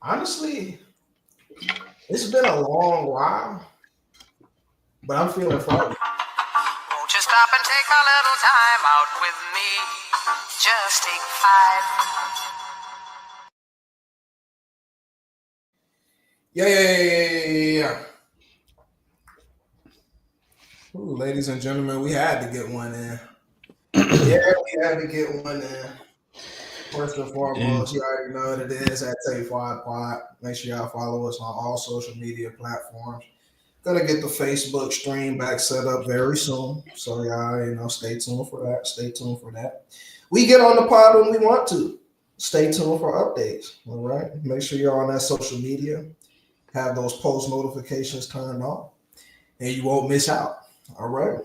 Honestly, it's been a long while, but I'm feeling froggy. Won't you stop and take a little time out with me? Just take 5. Yeah. Ooh, ladies and gentlemen, we had to get one in. Yeah, we had to get one in. First and foremost, you already know what it is at Take 5 Pod. Make sure y'all follow us on all social media platforms. Gonna get the Facebook stream back set up very soon. So y'all, stay tuned for that. Stay tuned for that. We get on the pod when we want to. Stay tuned for updates. All right. Make sure you're on that social media. Have those post notifications turned on. And you won't miss out. All right.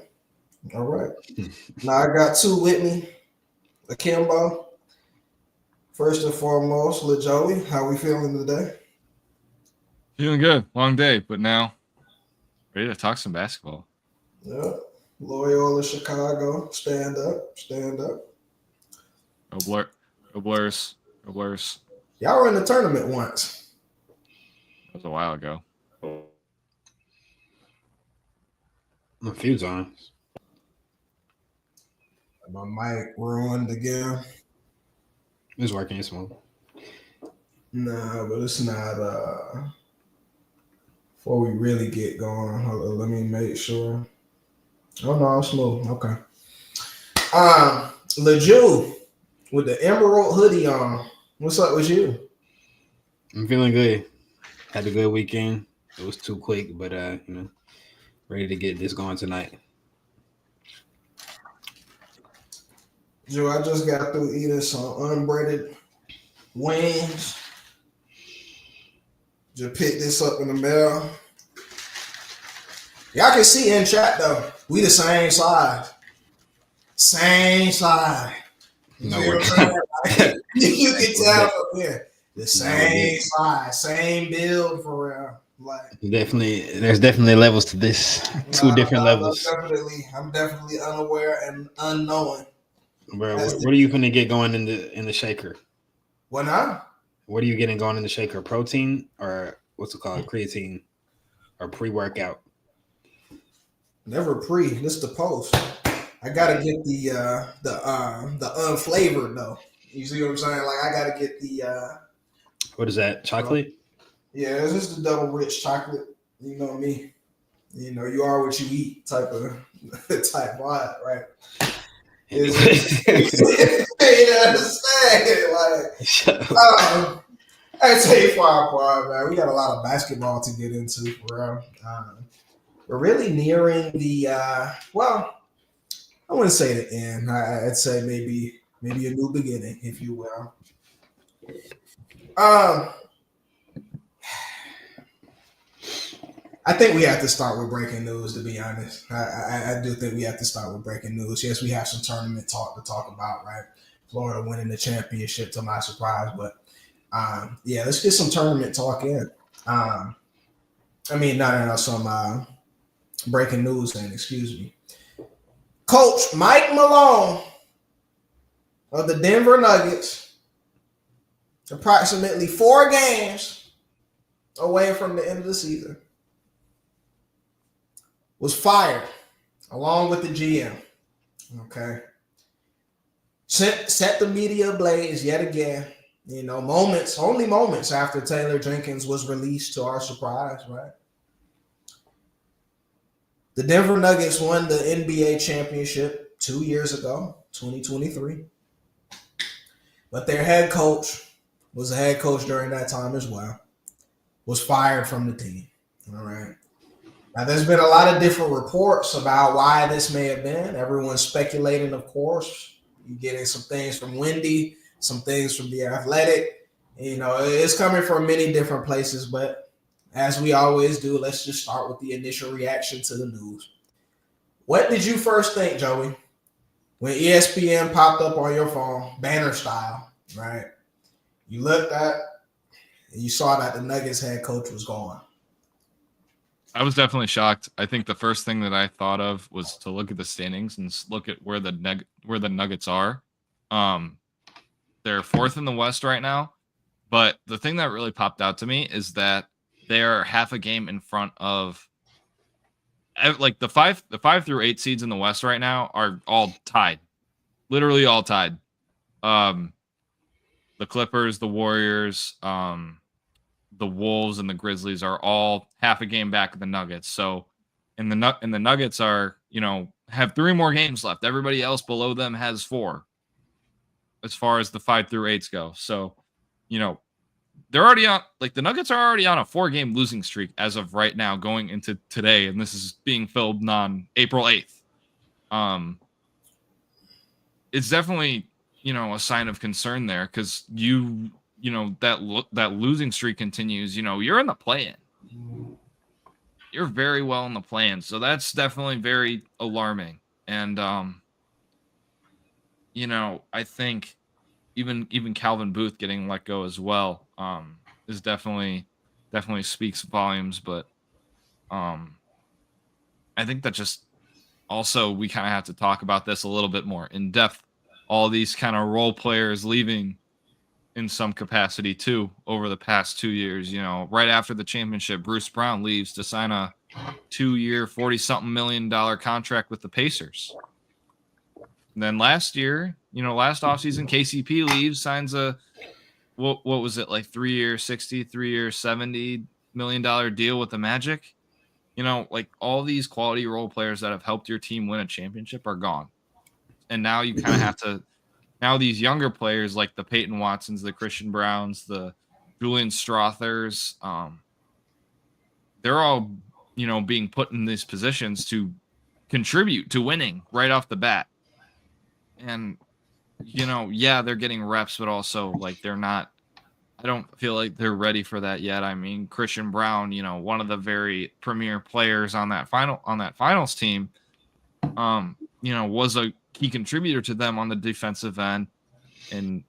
All right. Now I got two with me. Akimbo. First and foremost, Lil Joey. How we feeling today? Feeling good. Long day, but now ready to talk some basketball. Yeah. Loyola Chicago. Stand up. Stand up. Go Blurs. Go Blurs. Y'all were in the tournament once. That was a while ago. A few times. My mic ruined again. It's working. It's one. Nah, but it's not. Before we really get going, hold on, let me make sure. Oh no, I'm smooth. Okay. LeJew with the emerald hoodie on. What's up with you? I'm feeling good. Had a good weekend. It was too quick, but ready to get this going tonight. Joe, I just got through eating some unbreaded wings. Just picked this up in the mail. Y'all can see in chat though, we the same size. Same size. You can tell from here. The same size, same build for real. Like there's definitely levels to this. Two different levels. I'm definitely unaware and unknowing. Bro, what are you gonna get going in the shaker? What now? What are you getting going in the shaker? Protein or what's it called? Creatine or pre-workout? Never pre. This is the post. I gotta get the unflavored though. You see what I'm saying? Like I gotta get the what is that? Chocolate? Yeah, it's just the double rich chocolate. You know me. You know, you are what you eat type vibe, right? You understand? Like, I tell you, man, we got a lot of basketball to get into, bro. We're really nearing the well, I wouldn't say the end. I'd say maybe a new beginning, if you will. I think we have to start with breaking news, to be honest. I do think we have to start with breaking news. Yes, we have some tournament talk to talk about, right? Florida winning the championship to my surprise. But, yeah, let's get some tournament talk in. Some breaking news in, excuse me. Coach Mike Malone of the Denver Nuggets, approximately 4 games away from the end of the season, was fired along with the GM. Okay. Set the media ablaze yet again. You know, only moments after Taylor Jenkins was released to our surprise, right? The Denver Nuggets won the NBA championship 2 years ago, 2023. But their head coach was a head coach during that time as well, was fired from the team. All right. Now, there's been a lot of different reports about why this may have been. Everyone's speculating, of course. You're getting some things from Wendy, some things from The Athletic. You know, it's coming from many different places, but as we always do, let's just start with the initial reaction to the news. What did you first think, Joey, when ESPN popped up on your phone, banner style, right? You looked at and you saw that the Nuggets head coach was gone. I was definitely shocked. I think the first thing that I thought of was to look at the standings and look at where the Nuggets are. They're 4th in the West right now. But the thing that really popped out to me is that they're half a game in front of like the 5 through 8 seeds in the West right now are all tied. Literally all tied. The Clippers, the Warriors, the Wolves, and the Grizzlies are all half a game back of the Nuggets. So, and the Nuggets are, have 3 more games left. Everybody else below them has 4, as far as the 5 through 8s go. So, they're already on. Like the Nuggets are already on a 4-game losing streak as of right now, going into today, and this is being filmed on April 8th. It's definitely a sign of concern there because that losing streak continues. You're in the play-in. You're very well in the play-in, so that's definitely very alarming. And I think even Calvin Booth getting let go as well is definitely speaks volumes. But I think that just also we kind of have to talk about this a little bit more in depth. All these kind of role players leaving in some capacity too over the past 2 years. Right after the championship, Bruce Brown leaves to sign a 2-year, $40-something million contract with the Pacers. And then last year, last offseason, KCP leaves, signs a what was it, like 3-year, $60, 3-year, $70 million deal with the Magic. Like all these quality role players that have helped your team win a championship are gone. And now you kind of have to, now these younger players like the Peyton Watsons, the Christian Browns, the Julian Strothers, they're all, being put in these positions to contribute to winning right off the bat. And, they're getting reps, but also like they're not, I don't feel like they're ready for that yet. I mean, Christian Brown, one of the very premier players on that finals team, was a key contributor to them on the defensive end. And,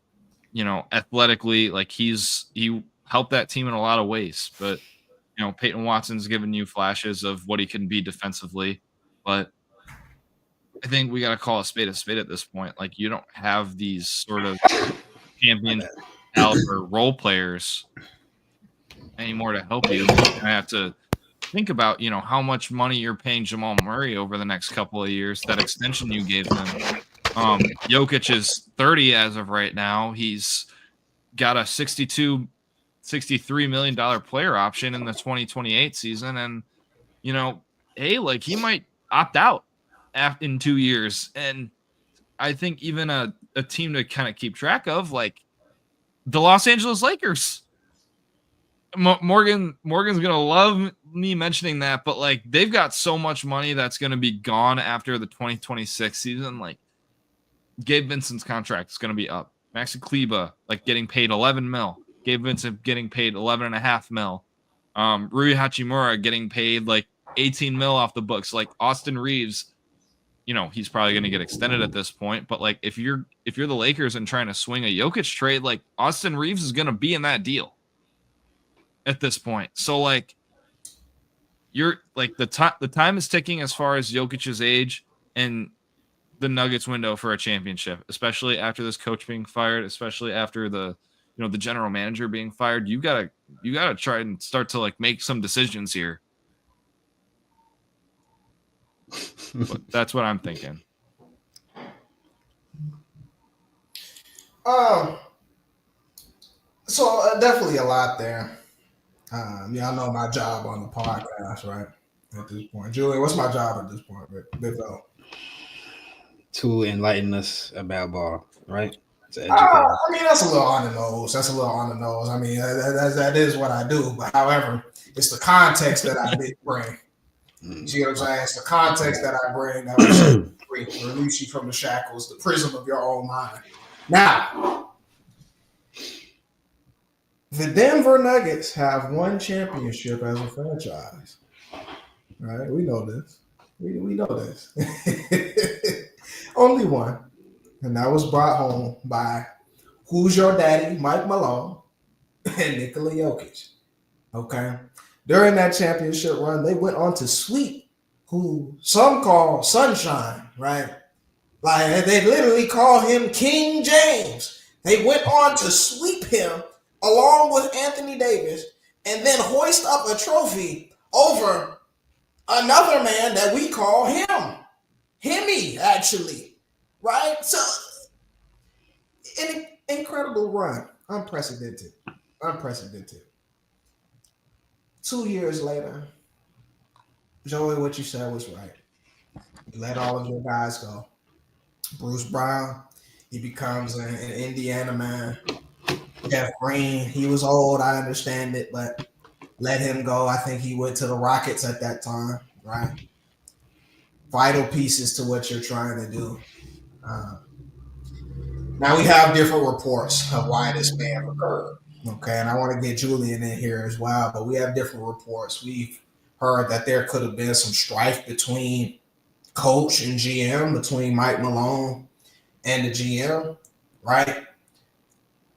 athletically, like he helped that team in a lot of ways. But, Peyton Watson's given you flashes of what he can be defensively. But I think we got to call a spade at this point. Like you don't have these sort of champion caliber role players anymore to help you. I have to think about, how much money you're paying Jamal Murray over the next couple of years, that extension you gave him. Jokic is 30 as of right now. He's got a $63 million player option in the 2028 season. And, like he might opt out in 2 years. And I think even a team to kind of keep track of, like the Los Angeles Lakers. Morgan's going to love me mentioning that, but like they've got so much money that's going to be gone after the 2026 season. Like Gabe Vincent's contract is going to be up. Maxi Kleba, like getting paid 11 mil. Gabe Vincent getting paid 11.5 mil. Rui Hachimura getting paid like 18 mil off the books. Like Austin Reeves, he's probably going to get extended at this point. But like if you're the Lakers and trying to swing a Jokic trade, like Austin Reeves is going to be in that deal at this point. So like you're like the time is ticking as far as Jokic's age and the Nuggets window for a championship, especially after this coach being fired, especially after the the general manager being fired. You gotta try and start to like make some decisions here. But that's what I'm thinking. So definitely a lot there. I know my job on the podcast, right? At this point, Julian, what's my job at this point, Big fella? To enlighten us about ball, right? That's a little on the nose. I mean, that is what I do. But however, it's the context that I did bring. You see what I'm saying? It's the context that I bring that will release you from the shackles, the prison of your own mind. Now, the Denver Nuggets have one championship as a franchise. Right? We know this. We know this. Only one. And that was brought home by Who's Your Daddy, Mike Malone, and Nikola Jokic. Okay? During that championship run, they went on to sweep who some call Sunshine, right? Like they literally call him King James. They went on to sweep him along with Anthony Davis, and then hoist up a trophy over another man that we call Himmy, actually, right? So, an incredible run, unprecedented. 2 years later, Joey, what you said was right. You let all of your guys go. Bruce Brown, he becomes an Indiana man. Jeff Green, he was old, I understand it, but let him go. I think he went to the Rockets at that time, right? Vital pieces to what you're trying to do. Uh, Now we have different reports of why this may have occurred. Okay, and I want to get Julian in here as well, but we have different reports. We've heard that there could have been some strife between coach and GM, between Mike Malone and the GM, right?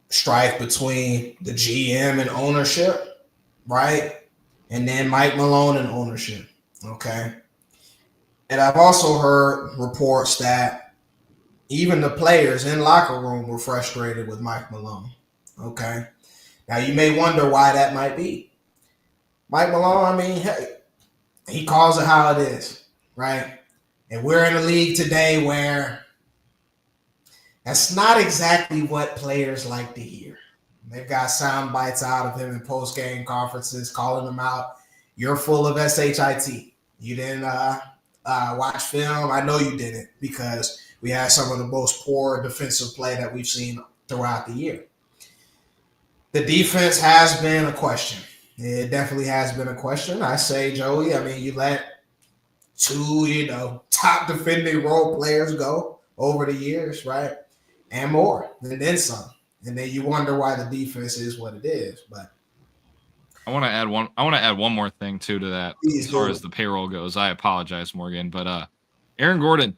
Strife between the GM and ownership, right? And then Mike Malone and ownership, okay? And I've also heard reports that even the players in locker room were frustrated with Mike Malone, okay? Now, you may wonder why that might be. Mike Malone, I mean, hey, he calls it how it is, right? And we're in a league today where that's not exactly what players like to hear. They've got sound bites out of him in post-game conferences calling him out. You're full of shit. You didn't watch film. I know you didn't because we had some of the most poor defensive play that we've seen throughout the year. The defense has been a question. It definitely has been a question. I say, Joey, I mean, you let two, top defending role players go over the years, right? And more, and then some. And then you wonder why the defense is what it is. But I want to add one more thing too to that Please as far do. as the payroll goes. I apologize, Morgan, but Aaron Gordon,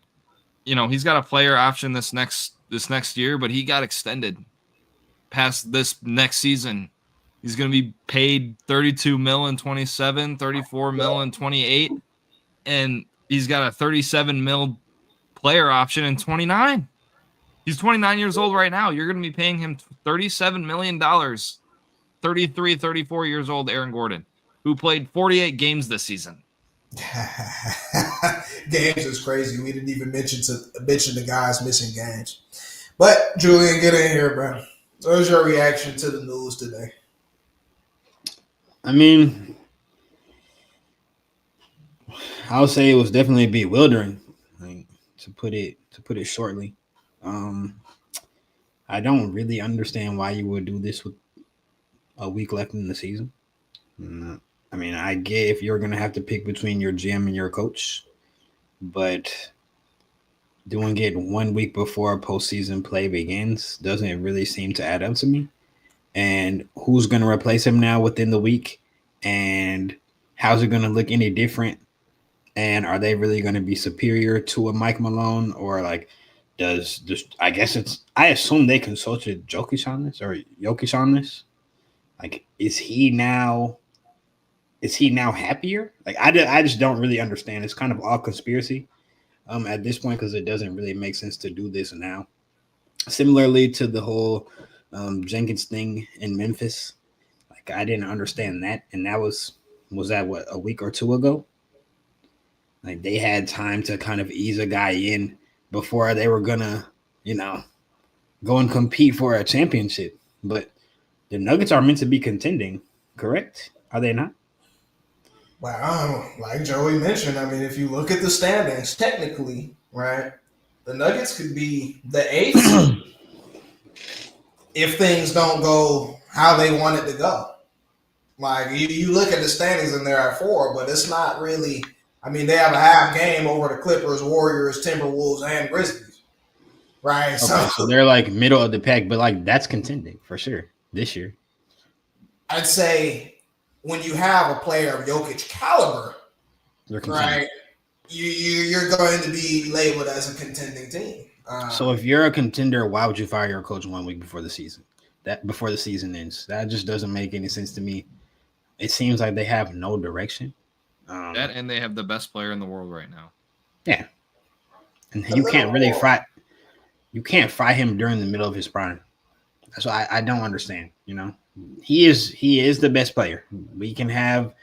he's got a player option this next year, but he got extended past this next season. He's going to be paid 32 mil in 27, 34 mil in 28, and he's got a 37 mil player option in 29. He's 29 years old right now. You're going to be paying him $37 million. 33, 34 years old Aaron Gordon, who played 48 games this season. Games is crazy. We didn't even mention the guys missing games. But Julian, get in here, bro. What was your reaction to the news today? I mean, I would say it was definitely bewildering, like, to put it shortly. I don't really understand why you would do this with a week left in the season. I mean, I get if you're gonna have to pick between your GM and your coach, but doing it 1 week before postseason play begins doesn't really seem to add up to me. And who's gonna replace him now within the week? And how's it gonna look any different? And are they really going to be superior to a Mike Malone, or like I assume they consulted Jokic on this. Like, is he now happier? Like, I just don't really understand. It's kind of all conspiracy at this point, because it doesn't really make sense to do this now. Similarly to the whole Jenkins thing in Memphis, like, I didn't understand that, and that was that what, a week or two ago? Like, they had time to kind of ease a guy in before they were gonna, go and compete for a championship. But the Nuggets are meant to be contending, correct? Are they not? Wow, like Joey mentioned, I mean, if you look at the standings, technically, right, the Nuggets could be the eighth if things don't go how they want it to go. Like, you look at the standings and they're at 4, but it's not really. I mean, they have a half game over the Clippers, Warriors, Timberwolves, and Grizzlies, right? Okay, so they're like middle of the pack, but like that's contending for sure this year. I'd say when you have a player of Jokic caliber, right, you're going to be labeled as a contending team. So if you're a contender, why would you fire your coach 1 week before the season? Before the season ends, that just doesn't make any sense to me. It seems like they have no direction. That, and they have the best player in the world right now. Yeah, and you can't really fry. You can't fry him during the middle of his prime. So I don't understand. He is the best player. We can have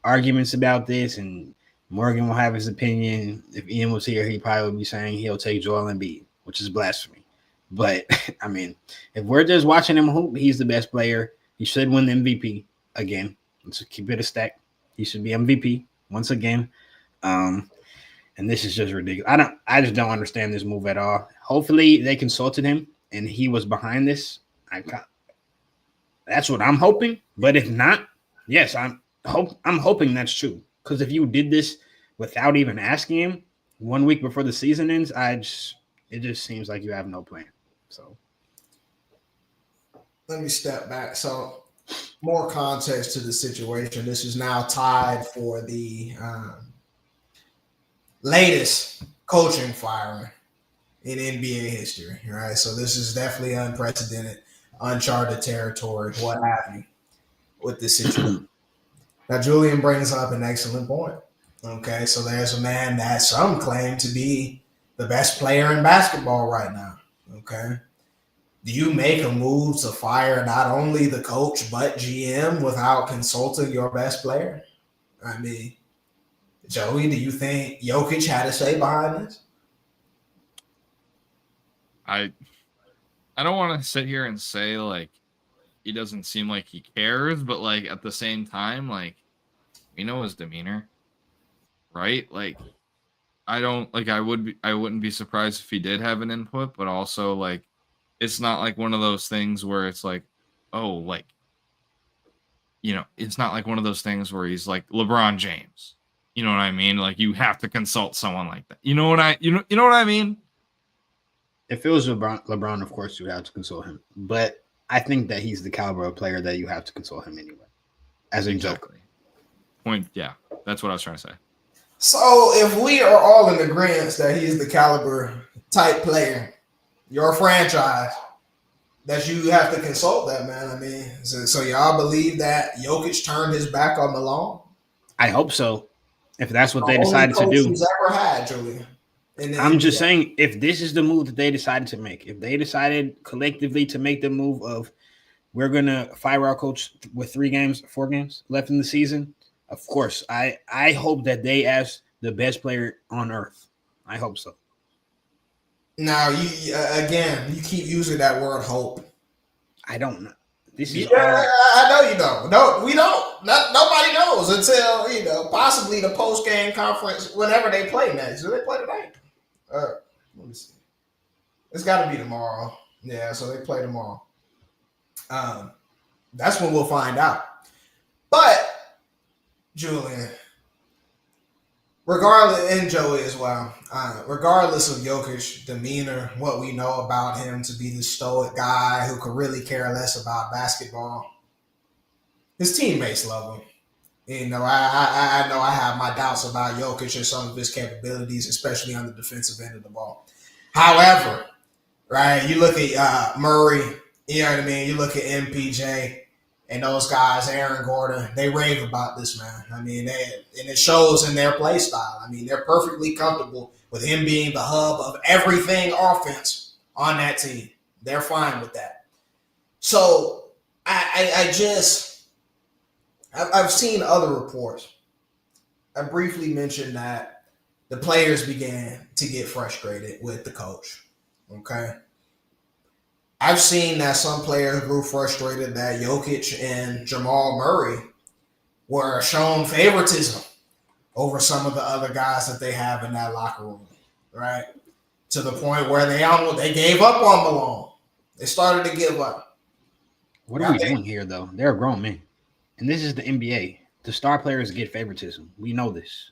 arguments about this, and Morgan will have his opinion. If Ian was here, he probably would be saying he'll take Joel Embiid, which is blasphemy. But I mean, if we're just watching him hoop, he's the best player. He should win the MVP again. Let's keep it a stack. He should be MVP once again. And this is just ridiculous. I just don't understand this move at all. Hopefully they consulted him and he was behind this. That's what I'm hoping. But if not, yes, I'm hoping that's true. Because if you did this without even asking him 1 week before the season ends, it just seems like you have no plan. So let me step back. So more context to the situation. This is now tied for the latest coaching firing in NBA history, right? So this is definitely unprecedented, uncharted territory, what have you, with this situation. Now, Julian brings up an excellent point. Okay, so there's a man that some claim to be the best player in basketball right now. Okay. Do you make a move to fire not only the coach but GM without consulting your best player? I mean, Joey, do you think Jokic had a say behind this? I don't want to sit here and say like he doesn't seem like he cares, but like at the same time, like we know his demeanor, right? Like I wouldn't be surprised if he did have an input, but also like it's not like one of those things where it's like, oh, like it's not like one of those things where he's like LeBron James. You know what I mean? Like you have to consult someone like that. You know what I mean? If it was LeBron, of course you have to consult him. But I think that he's the caliber of player that you have to consult him anyway. As a Joker. Point, yeah. That's what I was trying to say. So if we are all in agreement that he's the caliber type player, your franchise, that you have to consult that man. I mean, so y'all believe that Jokic turned his back on Malone? I hope so. If that's what they decided to do. He's ever had, Julian. I'm just saying, if this is the move that they decided to make, if they decided collectively to make the move of we're going to fire our coach with 4 games left in the season, of course, I hope that they ask the best player on earth. I hope so. Now, you keep using that word hope. I don't know. I know you don't. No, we don't. Nobody knows until, possibly the post-game conference whenever they play next. Do they play tonight? Let me see. It's got to be tomorrow. Yeah, so they play tomorrow. That's when we'll find out. But, Julian, regardless, and Joey as well, regardless of Jokic's demeanor, what we know about him to be the stoic guy who could really care less about basketball, his teammates love him. I know I have my doubts about Jokic and some of his capabilities, especially on the defensive end of the ball. However, right, you look at Murray, you know what I mean? You look at MPJ and those guys, Aaron Gordon, they rave about this man. I mean, and it shows in their play style. I mean, they're perfectly comfortable with him being the hub of everything offense on that team. They're fine with that. So I've seen other reports. I briefly mentioned that the players began to get frustrated with the coach. Okay. I've seen that some players grew frustrated that Jokic and Jamal Murray were shown favoritism over some of the other guys that they have in that locker room, right? To the point where they gave up on Malone. They started to give up. What are we doing here, though? They're grown men. And this is the NBA. The star players get favoritism. We know this.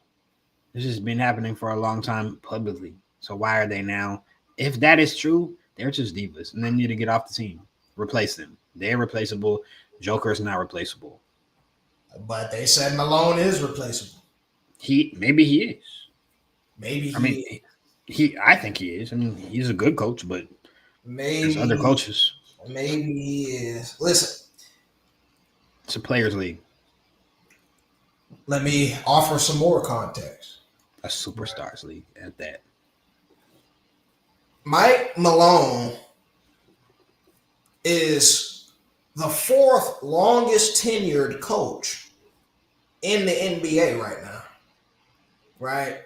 This has been happening for a long time publicly. So why are they now? If that is true, they're just divas, and they need to get off the team. Replace them. They're replaceable. Joker is not replaceable. But they said Malone is replaceable. Maybe he is. Maybe I think he is. I mean, he's a good coach, but there's other coaches. Maybe he is. Listen, it's a players' league. Let me offer some more context. A superstars league at that. Mike Malone is the fourth longest tenured coach in the NBA right now. Right?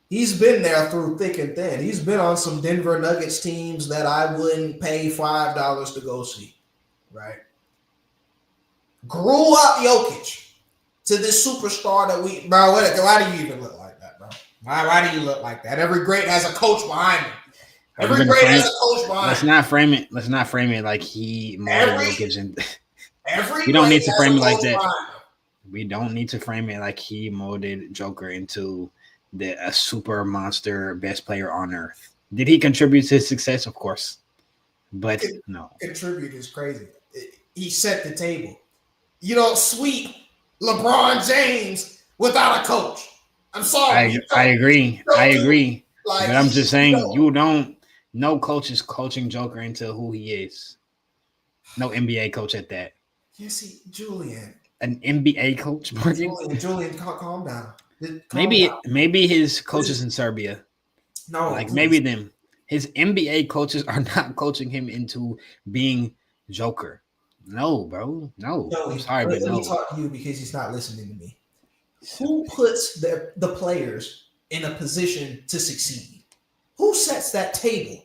He's been there through thick and thin. He's been on some Denver Nuggets teams that I wouldn't pay $5 to go see. Right? Grew up Jokic to this superstar that we, bro. Why do you even look like that, bro? Why do you look like that? Every great has a coach behind him. Every great has a coach behind him. Let's not frame it like he molded Jokic. And we don't need to frame it like that. We don't need to frame it like he molded Joker into a super monster best player on earth. Did he contribute to his success? Of course, but no. Contribute is crazy. He set the table. You don't sweep LeBron James without a coach. I'm sorry. I agree. Like, but I'm just saying, no coach is coaching Joker into who he is. No NBA coach at that. Yes, Julian. An NBA coach, Morgan? Julian, calm down. Maybe his coaches in Serbia. No, like maybe them. His NBA coaches are not coaching him into being Joker. No, bro. No. I'm sorry, but no. Let me talk to you because he's not listening to me. Who puts the players in a position to succeed? Who sets that table?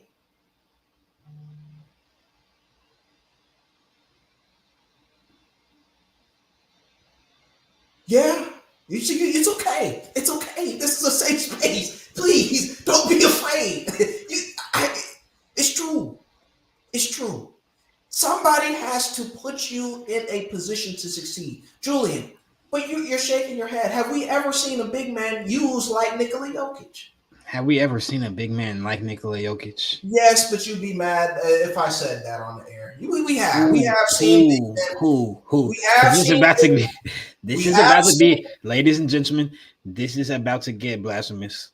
Yeah, it's okay. It's okay. This is a safe space. Please don't be afraid. It's true. It's true. Somebody has to put you in a position to succeed. Julian, but you're shaking your head. Have we ever seen a big man used like Nikola Jokic? Have we ever seen a big man like Nikola Jokic? Yes, but you'd be mad if I said that on the air. We have seen who? This is about to be, ladies and gentlemen, this is about to get blasphemous.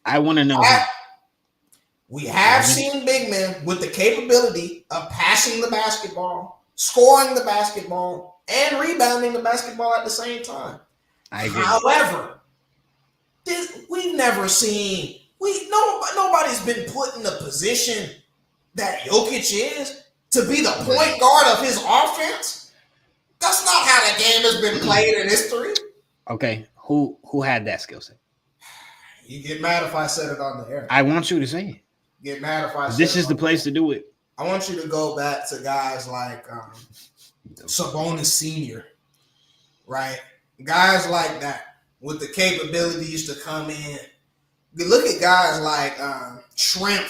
I want to know. We have seen big men with the capability of passing the basketball, scoring the basketball, and rebounding the basketball at the same time. I agree. However, we've never seen nobody's been put in the position that Jokic is to be the point guard of his offense. That's not how the game has been played in history. Okay, who had that skill set? You get mad if I said it on the air. I want you to say it. Get mad if I said this is the place to do it. I want you to go back to guys like Sabonis Sr., right? Guys like that with the capabilities to come in. Look at guys like Shrimp.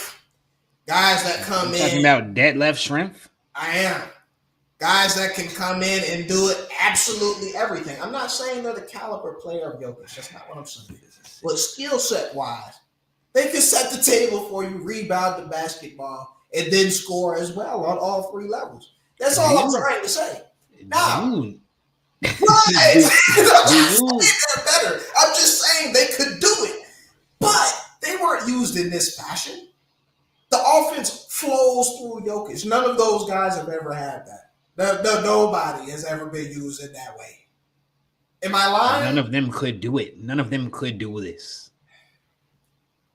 Guys that come in. Talking about deadlift Shrimp? I am. Guys that can come in and do it absolutely everything. I'm not saying they're the caliber player of Jokic. That's not what I'm saying. But skill set wise, they can set the table for you, rebound the basketball, and then score as well on all three levels. That's all I'm trying to say. Now, right. Better. I'm just saying they could do it. But they weren't used in this fashion. The offense flows through Jokic. None of those guys have ever had that. Nobody has ever been used in that way. Am I lying? None of them could do it. None of them could do this.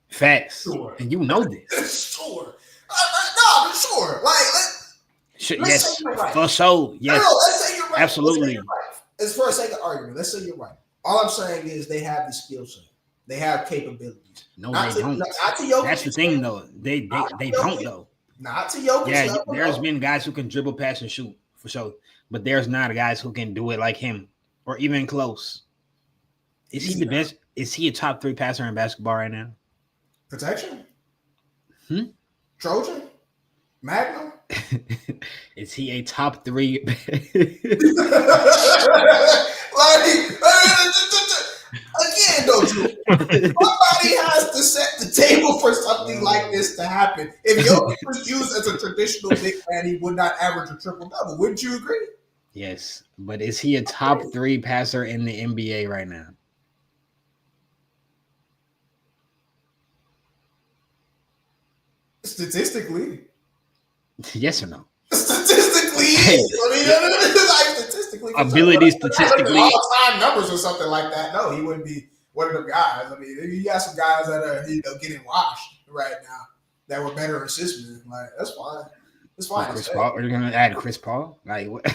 Facts. Sure. And you know this. Sure. No, sure. Yes, right. For sure. Yes. No, let's say you're right. Absolutely. Right. It's for the sake of argument. Let's say you're right. All I'm saying is they have the skill set. They have capabilities. No, they don't. Not to Jokic. That's the thing, though. They don't, though. Not to Jokic. Yeah, there's been guys who can dribble, pass, and shoot, for sure. But there's not guys who can do it like him or even close. Is he the best? Is he a top 3 passer in basketball right now? Protection? Trojan? Magnum? Is he a top 3? Again, though, somebody has to set the table for something like this to happen. If Jokic was used as a traditional big man, he would not average a triple-double. Wouldn't you agree? Yes, but is he a top 3 passer in the NBA right now? Statistically. Yes or no? Statistically. Statistically. Ability statistically. All-time numbers or something like that. No, he wouldn't be one of them guys. I mean, you got some guys that are getting washed right now that were better assistants. Like, that's fine. It's fine. Chris Paul. Are you gonna add Chris Paul? Like what?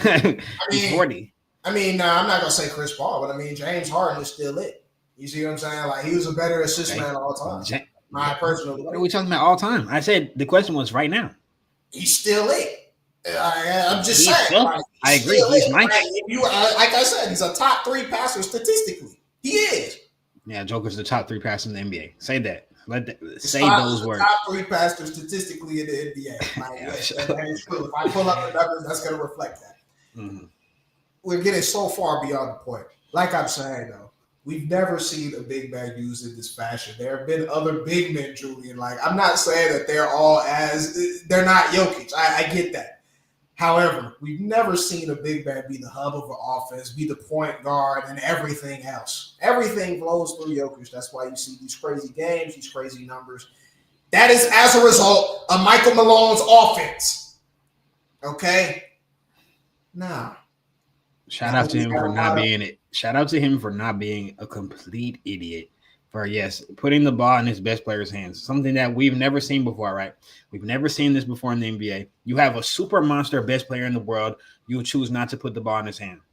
He's 40. I'm not gonna say Chris Paul, but I mean James Harden is still it. You see what I'm saying? Like he was a better assist man all time. My personal. What are we talking about all time? I said the question was right now. He's still it. I'm just saying. Like, I agree. He's Mike. Like I said, he's a top 3 passer statistically. He is. Yeah, Joker's the top 3 passer in the NBA. Say that. Say those words. Top 3 passer statistically in the NBA. Like, that is true. If I pull up the numbers, that's going to reflect that. Mm-hmm. We're getting so far beyond the point. Like I'm saying, though, we've never seen a big man used in this fashion. There have been other big men, Julian. Like, I'm not saying that they're not Jokic. I get that. However, we've never seen a big man be the hub of an offense, be the point guard, and everything else. Everything flows through Jokic. That's why you see these crazy games, these crazy numbers. That is as a result of Michael Malone's offense. Okay? Now. Shout out to him for not being it. Shout out to him for not being a complete idiot. For putting the ball in his best player's hands. Something that we've never seen before, right? We've never seen this before in the NBA. You have a super monster best player in the world. You choose not to put the ball in his hands.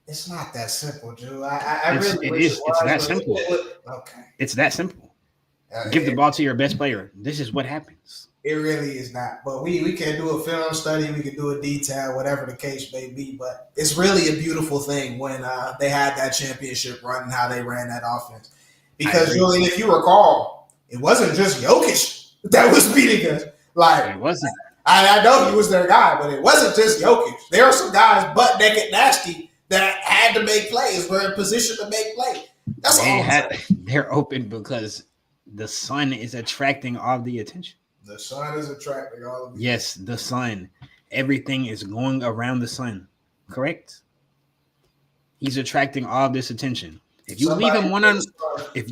It's not that simple, Drew. It's that simple. Okay. It's that simple. Give the ball to your best player. This is what happens. It really is not. But we can do a film study. We can do a detail, whatever the case may be. But it's really a beautiful thing when they had that championship run and how they ran that offense. Because, Julian, if you recall, it wasn't just Jokic that was beating us. Like, it wasn't. I know he was their guy, but it wasn't just Jokic. There are some guys butt naked nasty that had to make plays, were in position to make plays. That's all. They're open because the sun is attracting all the attention. The sun is attracting all of the Yes, the sun. Everything is going around the sun. Correct? He's attracting all this attention. If you leave him if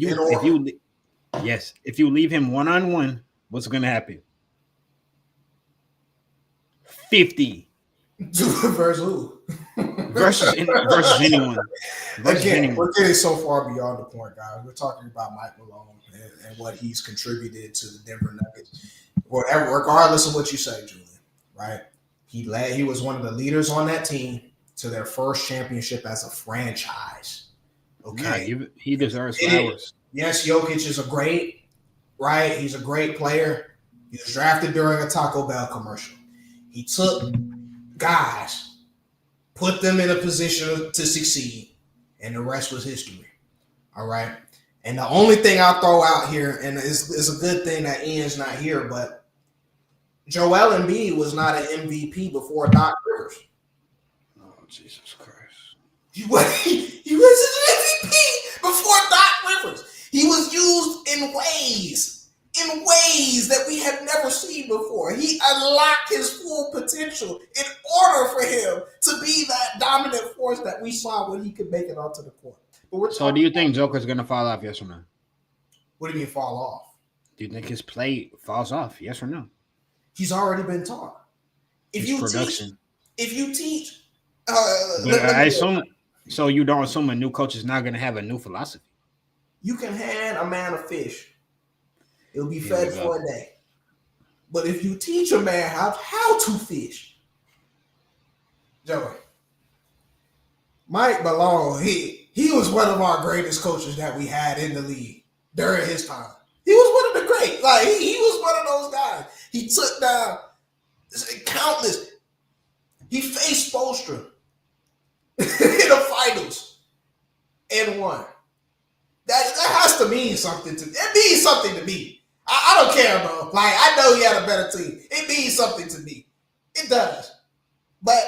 you leave him one-on-one, what's going to happen? 50 versus who? versus anyone. We're getting so far beyond the point, guys. We're talking about Mike Malone and what he's contributed to the Denver Nuggets. Whatever, regardless of what you say, Julian, right? He was one of the leaders on that team to their first championship as a franchise. Okay, yeah, he deserves flowers. Yes, Jokic is He's a great player. He was drafted during a Taco Bell commercial. He took guys, put them in a position to succeed, and the rest was history. All right. And the only thing I'll throw out here, and it's a good thing that Ian's not here, but Joel Embiid was not an MVP before Doc Rivers. Oh, Jesus Christ. He was an MVP before Doc Rivers. He was used in ways that we have never seen before. He unlocked his full potential in order for him to be that dominant force that we saw when he could make it onto the court. So do you think Joker's going to fall off, yes or no? What do you mean fall off? Do you think his play falls off, yes or no? He's already been taught. If you teach, I assume so. You don't assume a new coach is not going to have a new philosophy. You can hand a man a fish; it'll be fed for a day. But if you teach a man how to fish, Joey, Mike Malone, he was one of our greatest coaches that we had in the league during his time. He was one of the great. Like he was one of those guys. He took down countless. He faced Spoelstra in the finals and won. That has to mean something to me. It means something to me. I don't care, bro. Like I know he had a better team. It means something to me. It does. But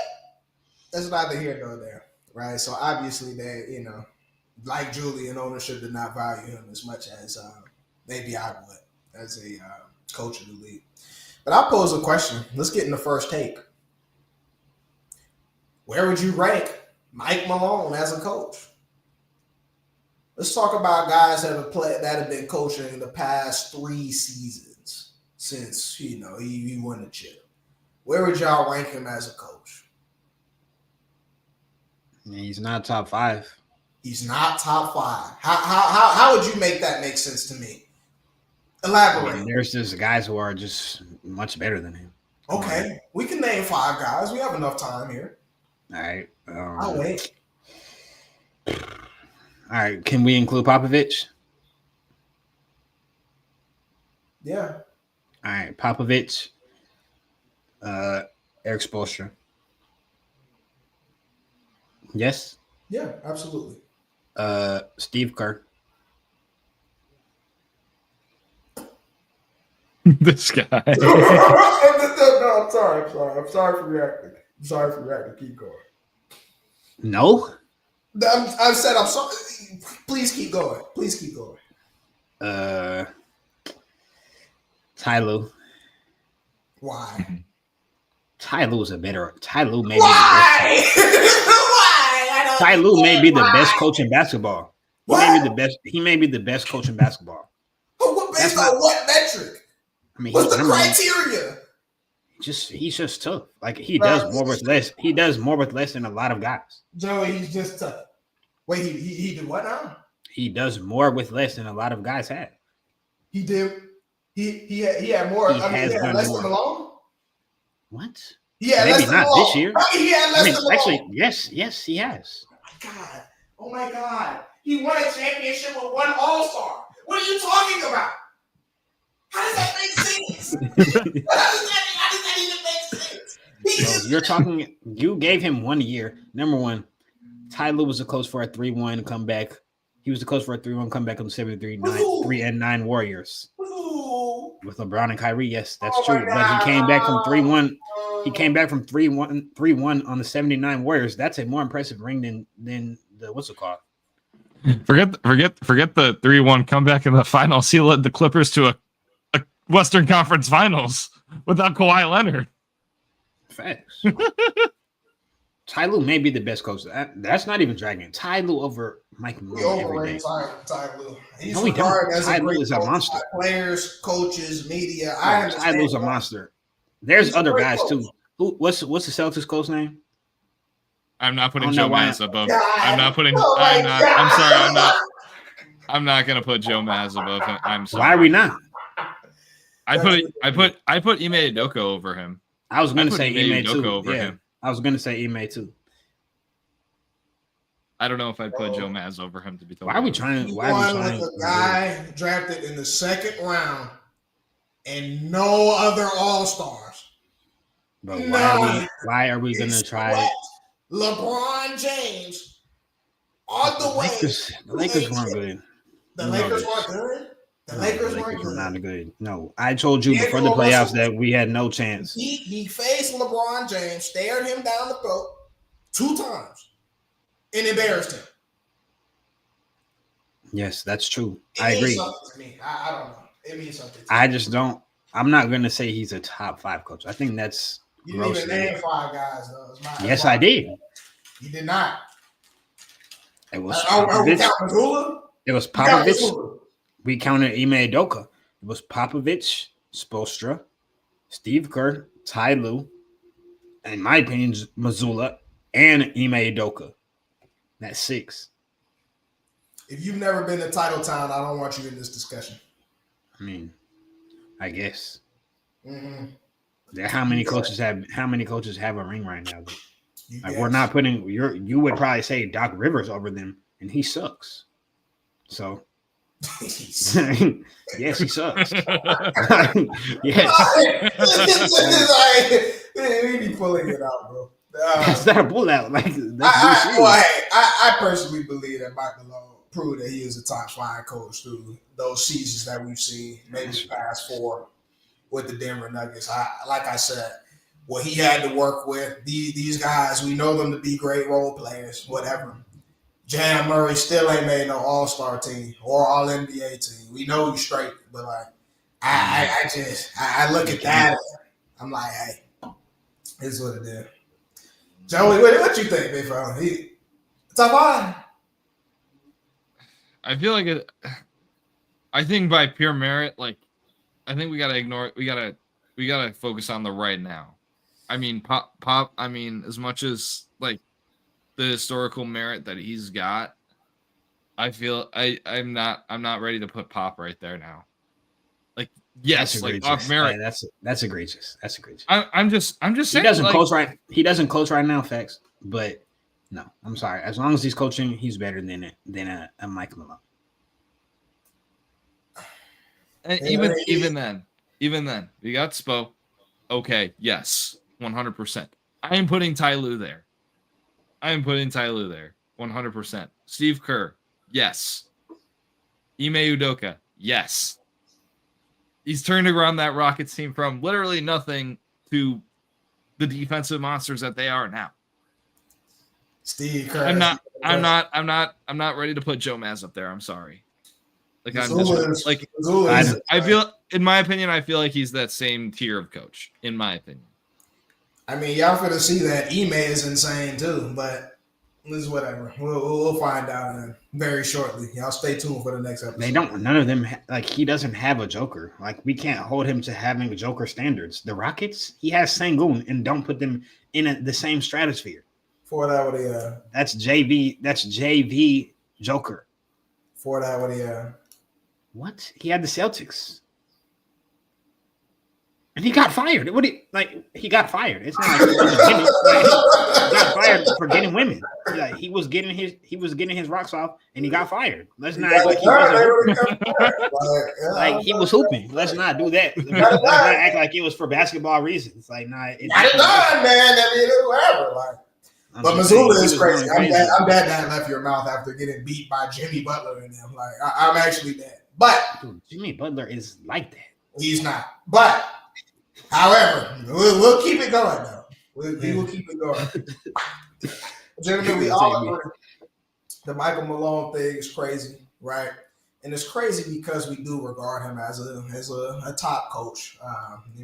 that's neither here nor there. Right, so obviously they, like Julian, ownership did not value him as much as maybe I would as a coach of the league. But I'll pose a question. Let's get in the first take. Where would you rank Mike Malone as a coach? Let's talk about guys that have been coaching in the past 3 seasons since he won the chip. Where would y'all rank him as a coach? He's not top 5. He's not top 5. How would you make that make sense to me? Elaborate. There's just guys who are just much better than him. Okay, we can name 5 guys. We have enough time here. All right. I'll wait. All right. Can we include Popovich? Yeah. All right. Popovich. Eric Spoelstra. Yes. Yeah, absolutely. Steve Kerr. This guy. No, I'm sorry. I'm sorry for reacting. Keep going. No. I said I'm sorry. Please keep going. Ty Lue. Why? Ty Lue's a better. Ty Lue may be the Why? best. Why? I don't Ty Lue may be the understand best why. coach in basketball. He What? may be the best. He may be the best coach in basketball. What based That's on not- what metric? I mean, What's the number one, criteria? he's just tough. Like he Bro, does more with less. He does more with less than a lot of guys. Joey, he's just tough. Wait, he did what now? He does more with less than a lot of guys have. He did. He had more. He I mean, has he had done less more. than Malone. What? He had Maybe less than not Malone. this year. Right, he had less I mean, than Malone. actually, yes, he has. Oh my God. He won a championship with one All-Star. What are you talking about? How does that make sense? How does that even make sense? So you're talking. You gave him 1 year. Number one, Ty Lue was the coach for a 3-1 comeback. He was the coach for a 3-1 comeback on the 3-9 Warriors Ooh. with LeBron and Kyrie. Yes, that's Oh my true. But he came back from 3-1. He came God. back from 3-1 on the 79 Warriors. That's a more impressive ring than the what's it called? Forget the 3-1 comeback in the finals. He led the Clippers to a Western Conference Finals without Kawhi Leonard. Facts. Ty Lue may be the best coach. That's not even dragging. Ty Lue over Mike We Malone every overrate day. Ty Lue. He's No, we don't. regarded as Ty a Lue great is a coach monster. by players, coaches, media. No, I understand. Ty Lue's a monster. There's He's a other great guys coach. too. What's the Celtics coach name? I'm not putting I don't know Joe why- Mazz above. God. I'm not putting. Oh my I'm not. God. I'm sorry. I'm not gonna put Joe Mazz above him. I'm sorry. Why are we not? I put Ime Udoka over him. I was going to put say Ime Ime Udoka too. over Yeah, him. I was going to say Ime too. I don't know if I'd put Joe Mazz over him, to be totally Why are we honest. trying? He Why are we won trying? with a guy drafted in the second round and no other All-Stars. But None. why are we going to He try? swept LeBron James on the way. The Lakers weren't good. The You know Lakers this. weren't good. The No, Lakers the weren't were good. not good. No, I told you before the D'Angelo playoffs Russell- that we had no chance. He faced LeBron James, stared him down the throat 2 times, and embarrassed him. Yes, that's true. It I means agree. something to me. I don't know. It means something to me. I just don't. I'm not going to say he's a top 5 coach. I think that's You didn't even grossly. name 5 guys, though. Yes, I did. You did not. It was Are we Popovich. counting Mazzulla? It was You counting Popovich. Mazzulla? We counted Ime Udoka. It was Popovich, Spoelstra, Steve Kerr, Ty Lue, and in my opinion, Mazzulla, and Ime Udoka. That's 6. If you've never been to Title Town, I don't want you in this discussion. I mean, I guess. Mm-hmm. How many coaches have a ring right now? Like, we're Yes. not putting you would probably say Doc Rivers over them, and he sucks. So yes, he sucks. Yes. We be pulling it out, bro. That's not a pullout. Like I personally believe that Mike Malone proved that he is a top 5 coach through those seasons that we've seen, maybe the past 4 with the Denver Nuggets. Like I said, what he had to work with, these guys, we know them to be great role players, whatever. Jam Murray still ain't made no All-Star team or All-NBA team. We know he's straight, but like I look at that, I'm like, hey, this is what it is. Joey, what you think, big fella? He top 5? I feel like it. I think by pure merit, like, I think we gotta ignore. We gotta focus on the right now. I mean, Pop. I mean, as much as like the historical merit that he's got, I feel I'm not ready to put Pop right there now. Like Yes, like off merit. That's egregious. That's egregious. I'm just He saying. doesn't like, coach right. He doesn't coach right now. Facts, but no, I'm sorry. As long as he's coaching, he's better than a Mike Malone. And even then, we got Spo. Okay, yes, 100%. I am putting Ty Lue there. 100%. Steve Kerr, yes. Ime Udoka, yes. He's turned around that Rockets team from literally nothing to the defensive monsters that they are now. Steve Kerr. I'm not ready to put Joe Maz up there. I'm sorry. Like I feel, in my opinion, I feel like he's that same tier of coach. In my opinion. I mean, y'all finna see that Ime is insane too, but it's whatever. We'll find out very shortly. Y'all stay tuned for the next episode. They don't. None of them he doesn't have a Joker. Like we can't hold him to having Joker standards. The Rockets, he has Sengun, and don't put them in the same stratosphere. For that, what he That's JV. That's JV Joker. For that, what he What? He had the Celtics. And he got fired. He got fired. It's not like he got fired for getting women. Like, he was getting his rocks off and he got fired. Let's not act like he wasn't like he was hooping. Let's not do that. Let's not act like it was for basketball reasons. Like, nah, it's done, man. I mean, whatever. Like, but Missoula is crazy. I'm dead that left your mouth after getting beat by Jimmy Butler and them. Like, I'm actually dead. But dude, Jimmy Butler is like that. He's not. But however, we'll keep it going though. We will keep it going. Gentlemen, we all agree the Michael Malone thing is crazy, right? And it's crazy because we do regard him as a top coach.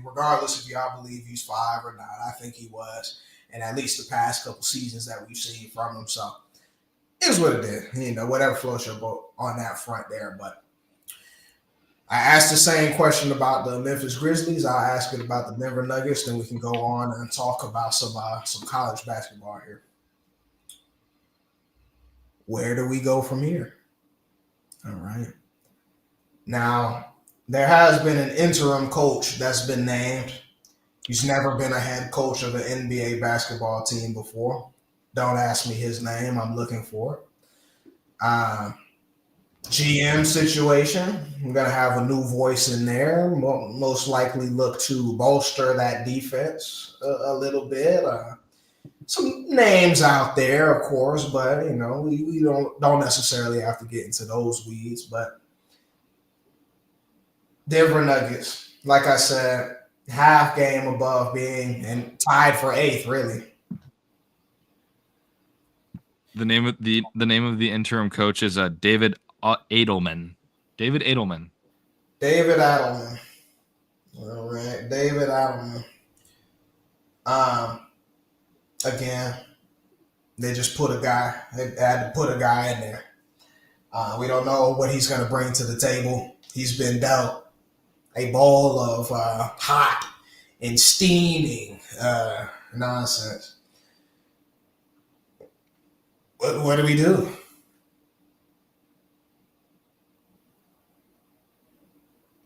Regardless if y'all believe he's 5 or not, I think he was. And at least the past couple seasons that we've seen from him. So it is what it is. Whatever floats your boat on that front there. But I asked the same question about the Memphis Grizzlies. I'll ask it about the Denver Nuggets. Then we can go on and talk about some college basketball here. Where do we go from here? All right. Now, there has been an interim coach that's been named. He's never been a head coach of an NBA basketball team before. Don't ask me his name. I'm looking for it. GM situation. We're going to have a new voice in there. Most likely look to bolster that defense a little bit. Some names out there, of course, but, we don't necessarily have to get into those weeds. But Denver Nuggets, like I said, half game above being and tied for 8th, really. The name of the interim coach is David Edelman. David Edelman. All right, David Edelman. Again, they just put a guy. They had to put a guy in there. We don't know what he's going to bring to the table. He's been dealt a bowl of hot and steaming nonsense. What do we do?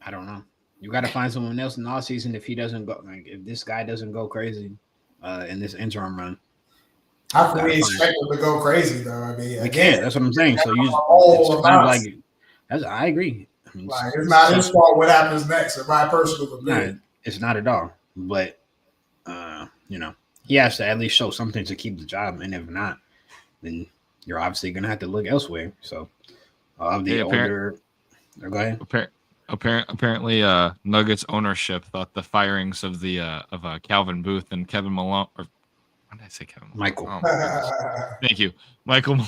I don't know. You got to find someone else in the offseason if he doesn't go. Like, if this guy doesn't go crazy in this interim run. How can we expect him to go crazy, though? I mean, we can't. That's what I'm saying. So it's kind of like, I agree. I mean, it's not his fault what happens next, in my personal opinion. It's not at all. But, he has to at least show something to keep the job. And if not, then you're obviously going to have to look elsewhere. So, go ahead. Apparently, Nuggets ownership thought the firings of Calvin Booth and Kevin Malone, or what did I say, Kevin? Michael. Oh, thank you, Michael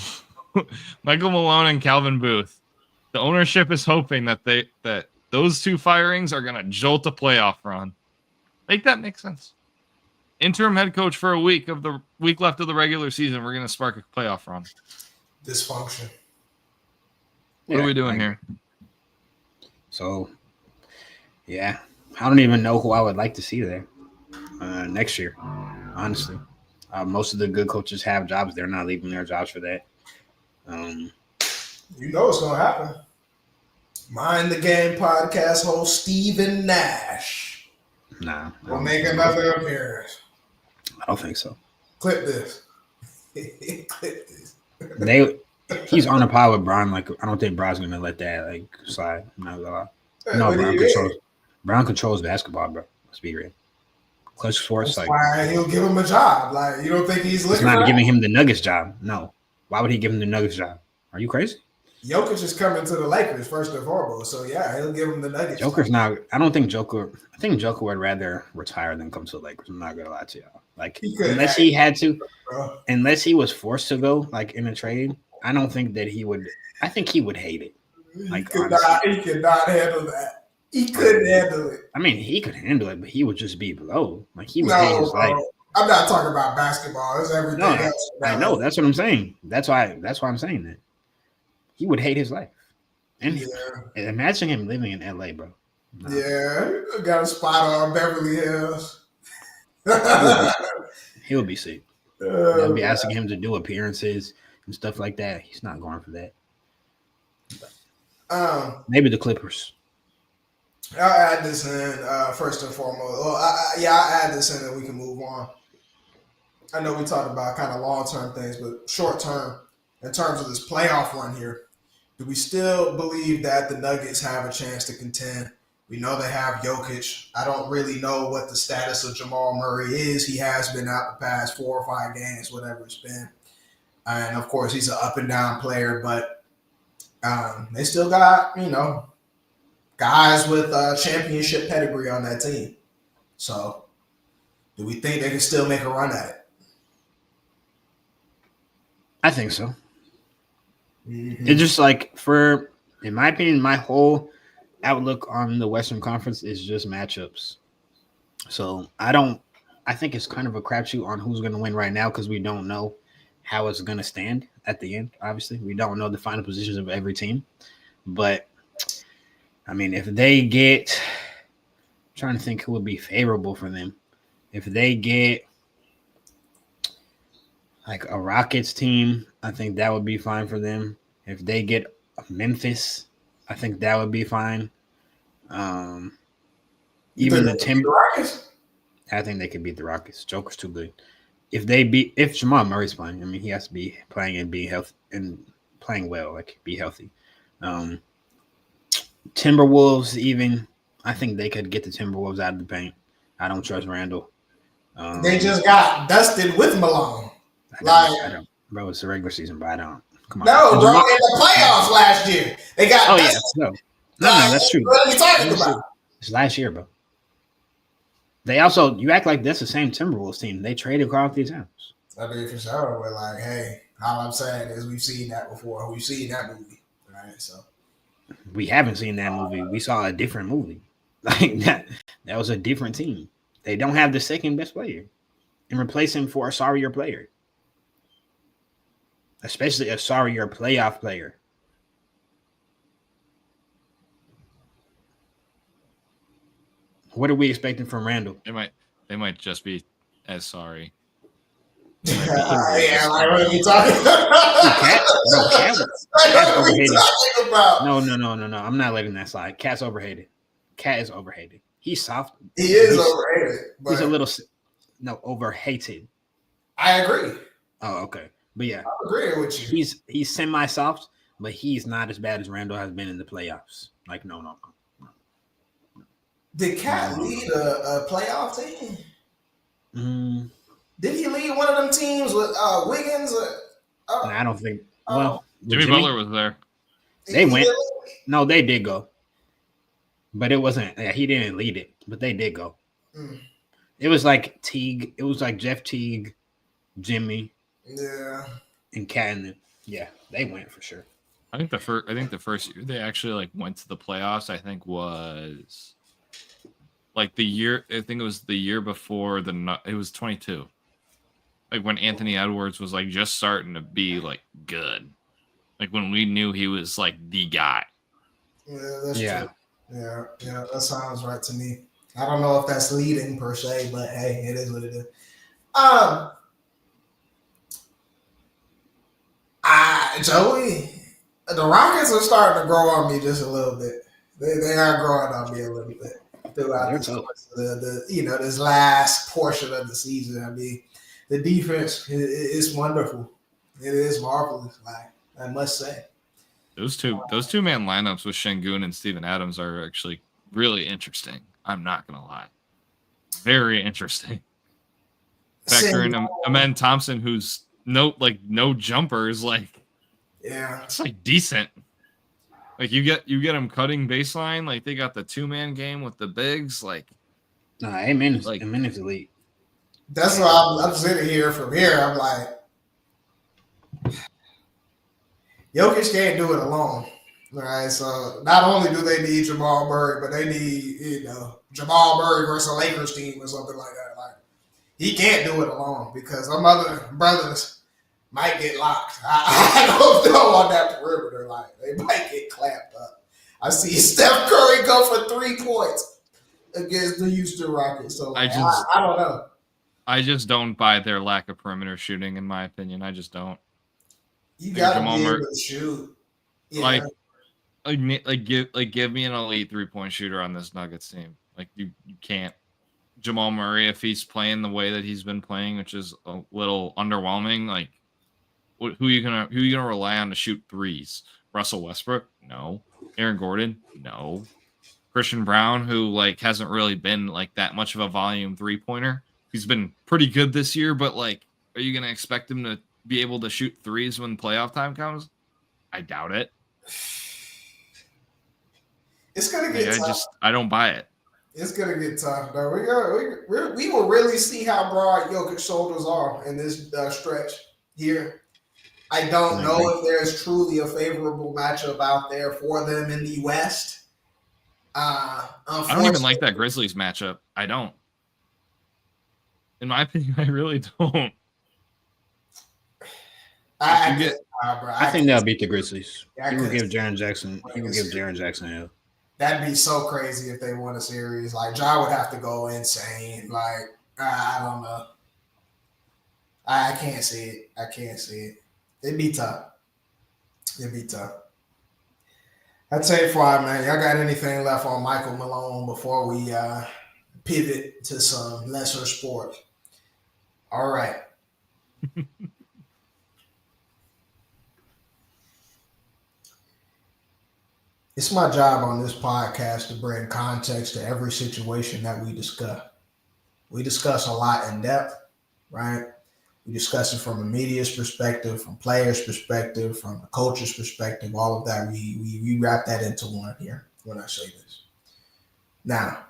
Malone and Calvin Booth. The ownership is hoping that those two firings are going to jolt a playoff run. Make that make sense? Interim head coach for a week left of the regular season. We're going to spark a playoff run. Dysfunction. What are we doing here? So, yeah, I don't even know who I would like to see there next year, honestly. Most of the good coaches have jobs. They're not leaving their jobs for that. You know it's going to happen. Mind the Game podcast host Steven Nash Nah, will make another appearance. I don't think so. Clip this. Clip this. He's on a par with Bron. Like, I don't think Bron's gonna let that like slide. I'm not gonna lie. No, Bron controls basketball, bro. Let's be real. Clutch Sports, That's like, why he'll give him a job. Like, you don't think he's it's looking not for giving him the Nuggets job. No. Why would he give him the Nuggets job? Are you crazy? Jokic is coming to the Lakers first and foremost. So yeah, he'll give him the Nuggets. Joker's not. I don't think Joker. I think Joker would rather retire than come to the Lakers. I'm not gonna lie to y'all. Like, unless he had to, unless he was forced to go, like in a trade, I don't think that he would. I think he would hate it. Like, he could not handle that. He couldn't handle it. I mean, he could handle it, but he would just be below. Like, he would hate his life. I'm not talking about basketball. It's everything else. I know. That's what I'm saying. That's why I'm saying that. He would hate his life. And imagine him living in LA, bro. No. Yeah, got a spot on Beverly Hills. He'll be sick. They'll be asking him to do appearances and stuff like that. He's not going for that. Maybe the Clippers. I'll add this in first and foremost. Well, I'll add this in and we can move on. I know we talked about kind of long-term things, but short-term, in terms of this playoff run here, do we still believe that the Nuggets have a chance to contend? We know they have Jokic. I don't really know what the status of Jamal Murray is. He has been out the past 4 or 5 games, whatever it's been. And, of course, he's an up-and-down player, but they still got, guys with championship pedigree on that team. So, do we think they can still make a run at it? I think so. It's just like, in my opinion, my whole outlook on the Western Conference is just matchups. So I think it's kind of a crapshoot on who's going to win right now because we don't know how it's going to stand at the end. Obviously, we don't know the final positions of every team. But I mean, if they get, I'm trying to think who would be favorable for them. If they get like a Rockets team, I think that would be fine for them. If they get Memphis, I think that would be fine. Even the Rockets, I think they could beat the Rockets. Joker's too good. If Jamal Murray's playing, I mean, he has to be playing and being healthy and playing well, like be healthy. Timberwolves, even I think they could get the Timberwolves out of the paint. I don't trust Randall. They just got dusted with Malone. I don't, bro. It's the regular season, but I don't. Come on. No, bro. In the playoffs last year, they got. Oh yeah, no, that's true. What are you talking about? It's last year, bro. They also, you act like that's the same Timberwolves team. They traded Karl Anthony Towns. I mean, for sure. We're like, hey, all I'm saying is we've seen that before. We've seen that movie, right? So we haven't seen that movie. We saw a different movie. Like that was a different team. They don't have the second best player and replace him for a sorrier player, especially a sorrier playoff player. What are we expecting from Randall? They might just be as sorry. Yeah, like what are we talking about? Cat's overhated. No. I'm not letting that slide. Cat's overhated. Cat is overhated. He's soft. He is overrated. He's a little overhated. I agree. Oh, okay. But yeah, I'm agreeing with you. He's semi-soft, but he's not as bad as Randall has been in the playoffs. Like, no. Did Cat lead a playoff team? Did he lead one of them teams with Wiggins? I don't think. Well, Jimmy Butler was there. They went. No, they did go. But it wasn't. Yeah, he didn't lead it, but they did go. It was like Teague. It was like Jeff Teague, Jimmy, and Cat. And yeah, they went for sure. I think the first year they actually like went to the playoffs. I think was like the year. I think it was the year before it was 22. Like when Anthony Edwards was like just starting to be like good. Like when we knew he was like the guy. Yeah, that's true. Yeah, that sounds right to me. I don't know if that's leading per se, but hey, it is what it is. Joey, The Rockets are starting to grow on me just a little bit. They are growing on me a little bit throughout They're this tough. course of this last portion of the season. I mean, the defense is wonderful. It is marvelous. Like I must say. Those two man lineups with Şengün and Steven Adams are actually really interesting. I'm not gonna lie, very interesting. Factor in Amen Thompson, who's no jumpers, like Yeah, it's like decent. Like you get him cutting baseline, like they got the 2-man game with the bigs, like Nah, Amen is like elite. that's why I'm sitting here from here. I'm like, Jokic can't do it alone. All right, so not only do they need Jamal Murray, but they need Jamal Murray versus a Lakers team or something like that. Like he can't do it alone because some other brothers might get locked. I don't know on that perimeter. Like they might get clamped up. I see Steph Curry go for 3 points against the Houston Rockets. So like, I don't know. I just don't buy their lack of perimeter shooting, in my opinion. I just don't. You gotta be able to shoot. Yeah. Give me an elite 3-point shooter on this Nuggets team. Like you can't. Jamal Murray, if he's playing the way that he's been playing, which is a little underwhelming, like who are you gonna rely on to shoot threes? Russell Westbrook? No. Aaron Gordon? No. Christian Brown, who like hasn't really been like that much of a volume 3-pointer. He's been pretty good this year, but like, are you gonna expect him to be able to shoot threes when playoff time comes? I doubt it. It's gonna get tough. I don't buy it. It's gonna get tough, though. We will really see how broad Jokic's shoulders are in this stretch here. I don't know if there's truly a favorable matchup out there for them in the West. I don't even like that Grizzlies matchup. I don't. In my opinion, I really don't. I think they'll beat the Grizzlies. He will give Jaren Jackson. A. That'd be so crazy if they won a series. Like Ja would have to go insane. Like I don't know. I can't see it. It'd be tough. I'd say for man. Y'all got anything left on Michael Malone before we pivot to some lesser sports? All right. It's my job on this podcast to bring context to every situation that we discuss. We discuss a lot in depth, right? We discuss it from a media's perspective, from players' perspective, from a coach's perspective, all of that. We wrap that into one here when I say this. Now,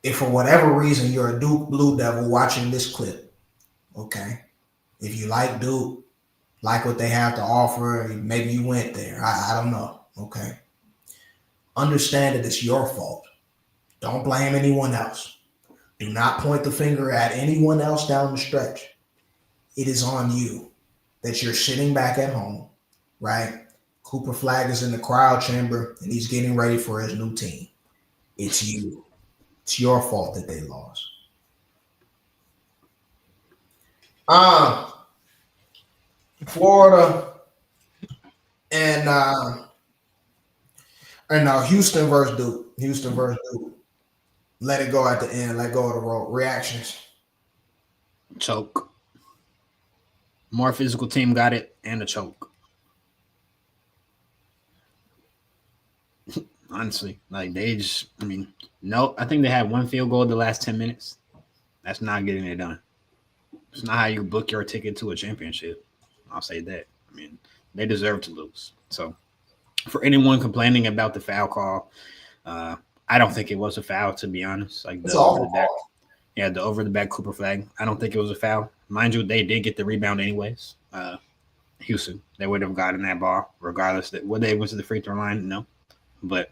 if for whatever reason you're a Duke Blue Devil watching this clip, okay, if you like Duke, like what they have to offer, maybe you went there. I don't know, okay? Understand that it's your fault. Don't blame anyone else. Do not point the finger at anyone else down the stretch. It is on you that you're sitting back at home, right? Cooper Flag is in the crowd chamber and he's getting ready for his new team. It's you. It's your fault that they lost. Florida and Houston versus Duke. Let it go at the end. Let go of the road. Reactions. Choke. More physical team got it and a choke. Honestly, like they just, I think they had one field goal the last 10 minutes. That's not getting it done. It's not how you book your ticket to a championship. I'll say that. They deserve to lose. So for anyone complaining about the foul call, I don't think it was a foul, to be honest. Like the over the back Cooper Flag. I don't think it was a foul. Mind you, they did get the rebound anyways. Houston, they would have gotten that ball regardless. Would they went to the free throw line? No. But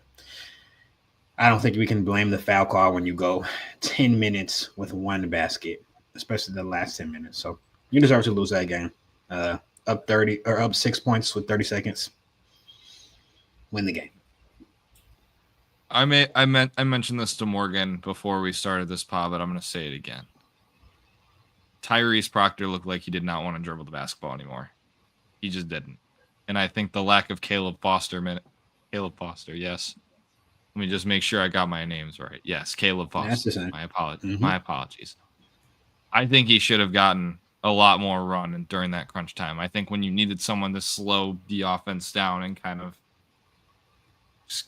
I don't think we can blame the foul call when you go 10 minutes with one basket, especially the last 10 minutes. So you deserve to lose that game. Up 30 or up 6 points with 30 seconds. Win the game. I mentioned this to Morgan before we started this pod, but I'm going to say it again. Tyrese Proctor looked like he did not want to dribble the basketball anymore. He just didn't. And I think the lack of Caleb Foster, yes. Let me just make sure I got my names right. Yes, Caleb That's Foster. the same. My apologies. I think he should have gotten a lot more run during that crunch time. I think when you needed someone to slow the offense down and kind of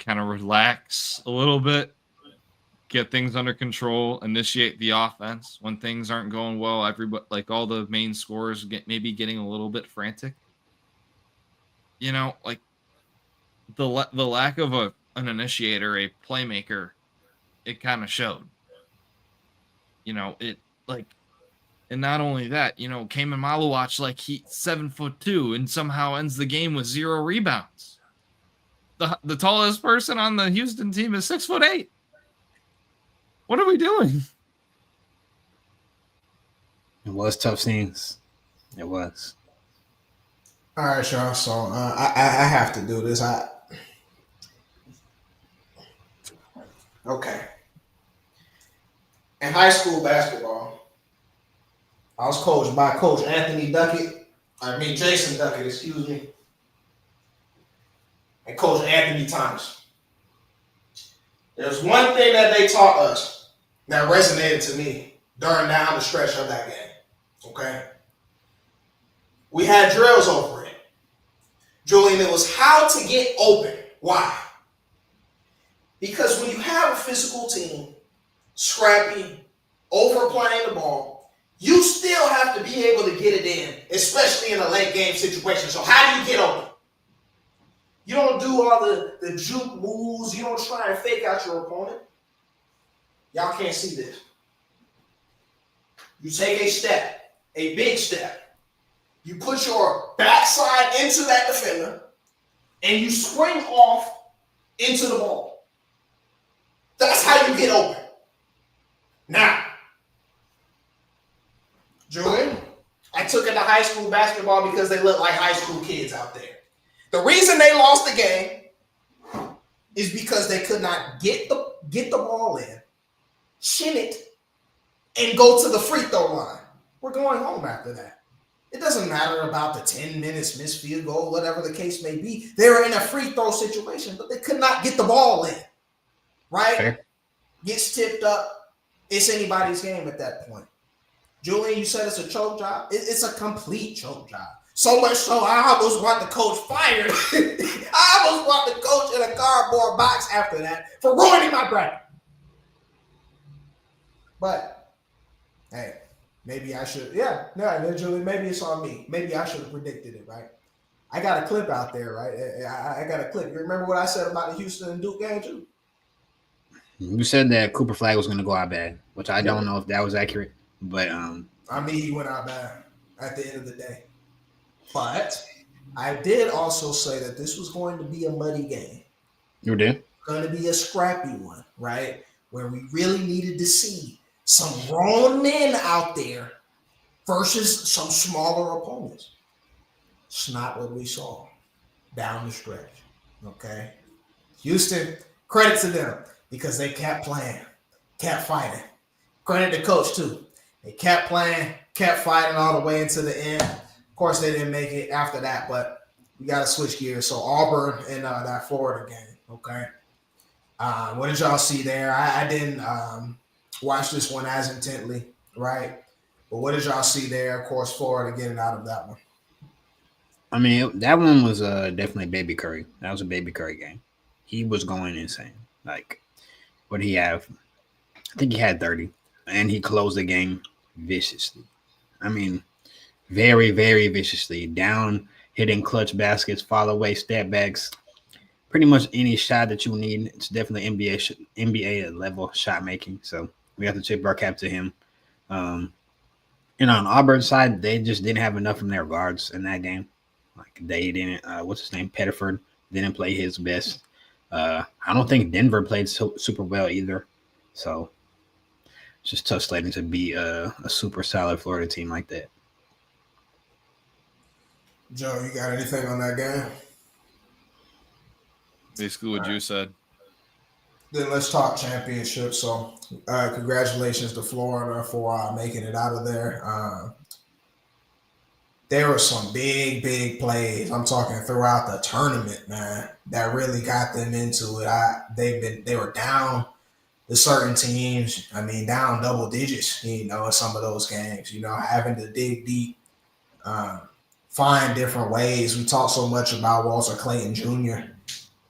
relax a little bit, get things under control, initiate the offense when things aren't going well. Everybody, like all the main scorers, maybe getting a little bit frantic. Like the lack of an initiator, a playmaker, it kind of showed. It like, and not only that, Cayman Malawach, like he's 7'2" and somehow ends the game with 0 rebounds. The tallest person on the Houston team is 6'8". What are we doing? It was tough scenes. It was. All right, y'all. So I have to do this. Okay. In high school basketball, I was coached by Coach Jason Duckett, excuse me, and Coach Anthony Thomas. There's one thing that they taught us that resonated to me during down the stretch of that game. Okay. We had drills over it. Julian, it was how to get open. Why? Because when you have a physical team, scrappy, overplaying the ball, you still have to be able to get it in, especially in a late game situation. So how do you get open? You don't do all the juke moves. You don't try and fake out your opponent. Y'all can't see this. You take a step, a big step. You put your backside into that defender, and you spring off into the ball. That's how you get open. Now, Julian, I took it to high school basketball because they look like high school kids out there. The reason they lost the game is because they could not get the ball in, shin it, and go to the free throw line. We're going home after that. It doesn't matter about the 10 minutes missed field goal, whatever the case may be. They were in a free throw situation, but they could not get the ball in. Right? Fair. Gets tipped up. It's anybody's game at that point. Julian, you said it's a choke job. It's a complete choke job. So much so, I almost want the coach fired. I almost want the coach in a cardboard box after that for ruining my bracket. But, hey, maybe I should. Yeah, Julian, maybe it's on me. Maybe I should have predicted it, right? I got a clip out there, right? I got a clip. You remember what I said about the Houston and Duke game, too? You said that Cooper Flag was going to go out bad, which I don't know if that was accurate. But he went out bad at the end of the day. But I did also say that this was going to be a muddy game. You did? Going to be a scrappy one, right? Where we really needed to see some grown men out there versus some smaller opponents. It's not what we saw down the stretch. Okay? Houston, credit to them because they kept playing, kept fighting. Credit to coach too. They kept playing, kept fighting all the way into the end. Of course, they didn't make it after that, but we got to switch gears. So Auburn and that Florida game, okay? What did y'all see there? I didn't watch this one as intently, right? But what did y'all see there? Of course, Florida getting out of that one. I mean, that one was definitely Baby Curry. That was a Baby Curry game. He was going insane. Like, what did he have? I think he had 30, and he closed the game viciously. I mean, very, very viciously. Down, hitting clutch baskets, fall away, step backs. Pretty much any shot that you need. It's definitely NBA level shot making. So we have to tip our cap to him. And on Auburn's side, they just didn't have enough from their guards in that game. Like they didn't. What's his name? Pettiford didn't play his best. I don't think Denver played super well either. So it's just tough sledding to be a super solid Florida team like that. Joe, you got anything on that game? Basically what you said. Then let's talk championship. So congratulations to Florida for making it out of there. there were some big plays. I'm talking throughout the tournament, man, that really got them into it. They were down to certain teams. I mean, down double digits, in some of those games. Having to dig deep, uh, find different ways. We talk so much about Walter Clayton Jr.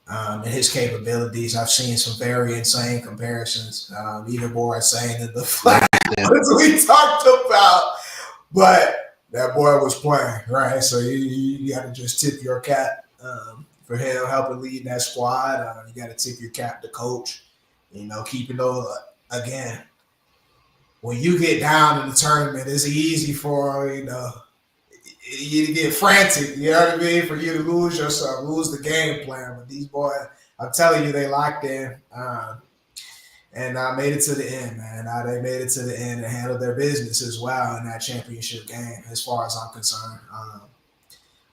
And his capabilities. I've seen some very insane comparisons, even more insane than the flags we talked about. But that boy was playing, right? So you got to just tip your cap for him helping lead that squad. You got to tip your cap to coach. Keeping those again. When you get down in the tournament, it's easy for you to get frantic. You know what I mean? For you to lose yourself, lose the game plan. But these boys, I'm telling you, they locked in. And made it to the end, man. They made it to the end and handled their business as well in that championship game, as far as I'm concerned.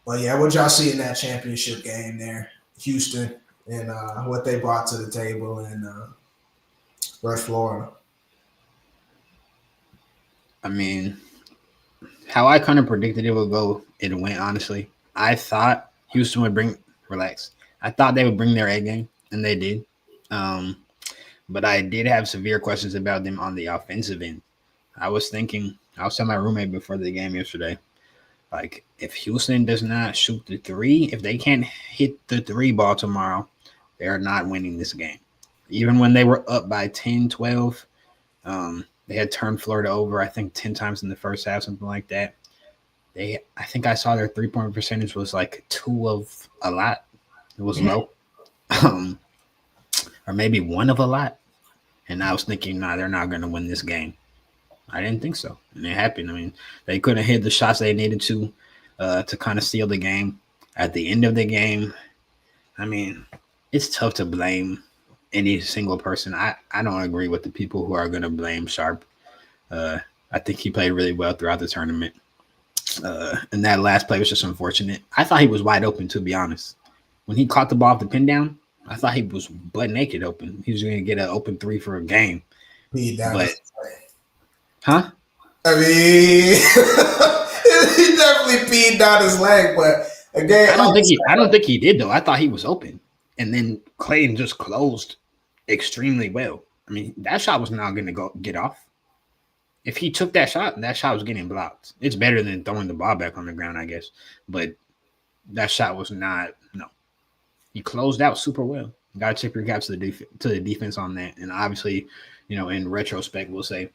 But yeah, what y'all see in that championship game there, Houston, and what they brought to the table in West Florida? I mean, how I kind of predicted it would go, it went, honestly. I thought Houston would I thought they would bring their A game, and they did. But I did have severe questions about them on the offensive end. I was telling my roommate before the game yesterday, like, if Houston does not shoot the three, if they can't hit the three ball tomorrow, they're not winning this game. Even when they were up by 10, 12, they had turned Florida over, I think, 10 times in the first half, something like that. I think I saw their 3-point percentage was like 2 of a lot. It was low. Or maybe 1 of a lot. And I was thinking, they're not going to win this game. I didn't think so. And it happened. I mean, they couldn't hit the shots they needed to kind of seal the game. At the end of the game, I mean, it's tough to blame any single person. I don't agree with the people who are going to blame Sharp. I think he played really well throughout the tournament. And that last play was just unfortunate. I thought he was wide open, to be honest. When he caught the ball off the pin down, I thought he was butt naked open. He was going to get an open 3 for a game. Huh? I mean, he definitely peed down his leg, but again, I don't think he did though. I thought he was open, and then Clayton just closed extremely well. I mean, that shot was not going to get off. If he took that shot was getting blocked. It's better than throwing the ball back on the ground, I guess. But that shot was not. No, he closed out super well. Got to tip your cap to the defense on that, and obviously, in retrospect, we'll say,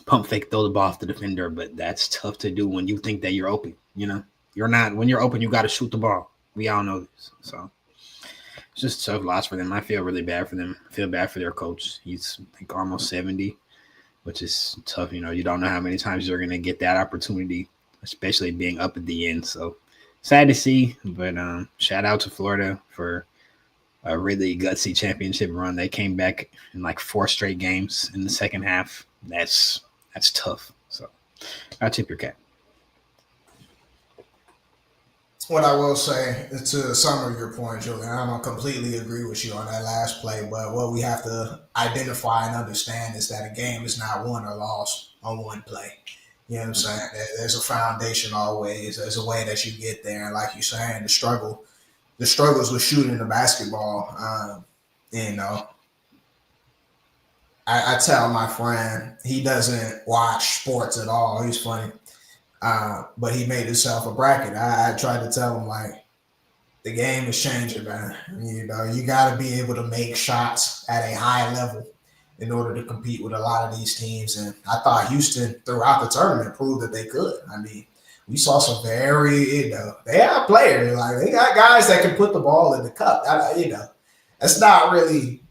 pump fake, throw the ball off the defender, but that's tough to do when you think that you're open. You're not. When you're open, you got to shoot the ball. We all know this. So it's just a tough loss for them. I feel really bad for them. I feel bad for their coach. He's like almost 70, which is tough. You don't know how many times you're going to get that opportunity, especially being up at the end. So sad to see, but shout out to Florida for a really gutsy championship run. They came back in like 4 straight games in the second half. That's tough. So I'll tip your cap. What I will say to some of your points, Julian, I don't completely agree with you on that last play, but what we have to identify and understand is that a game is not won or lost on one play. You know what I'm saying? There's a foundation always. There's a way that you get there. And like you're saying, the struggles with shooting the basketball, I tell my friend, he doesn't watch sports at all. He's funny. But he made himself a bracket. I tried to tell him, like, the game is changing, man. You got to be able to make shots at a high level in order to compete with a lot of these teams. And I thought Houston, throughout the tournament, proved that they could. I mean, we saw some very, they have players. Like, they got guys that can put the ball in the cup. That's not really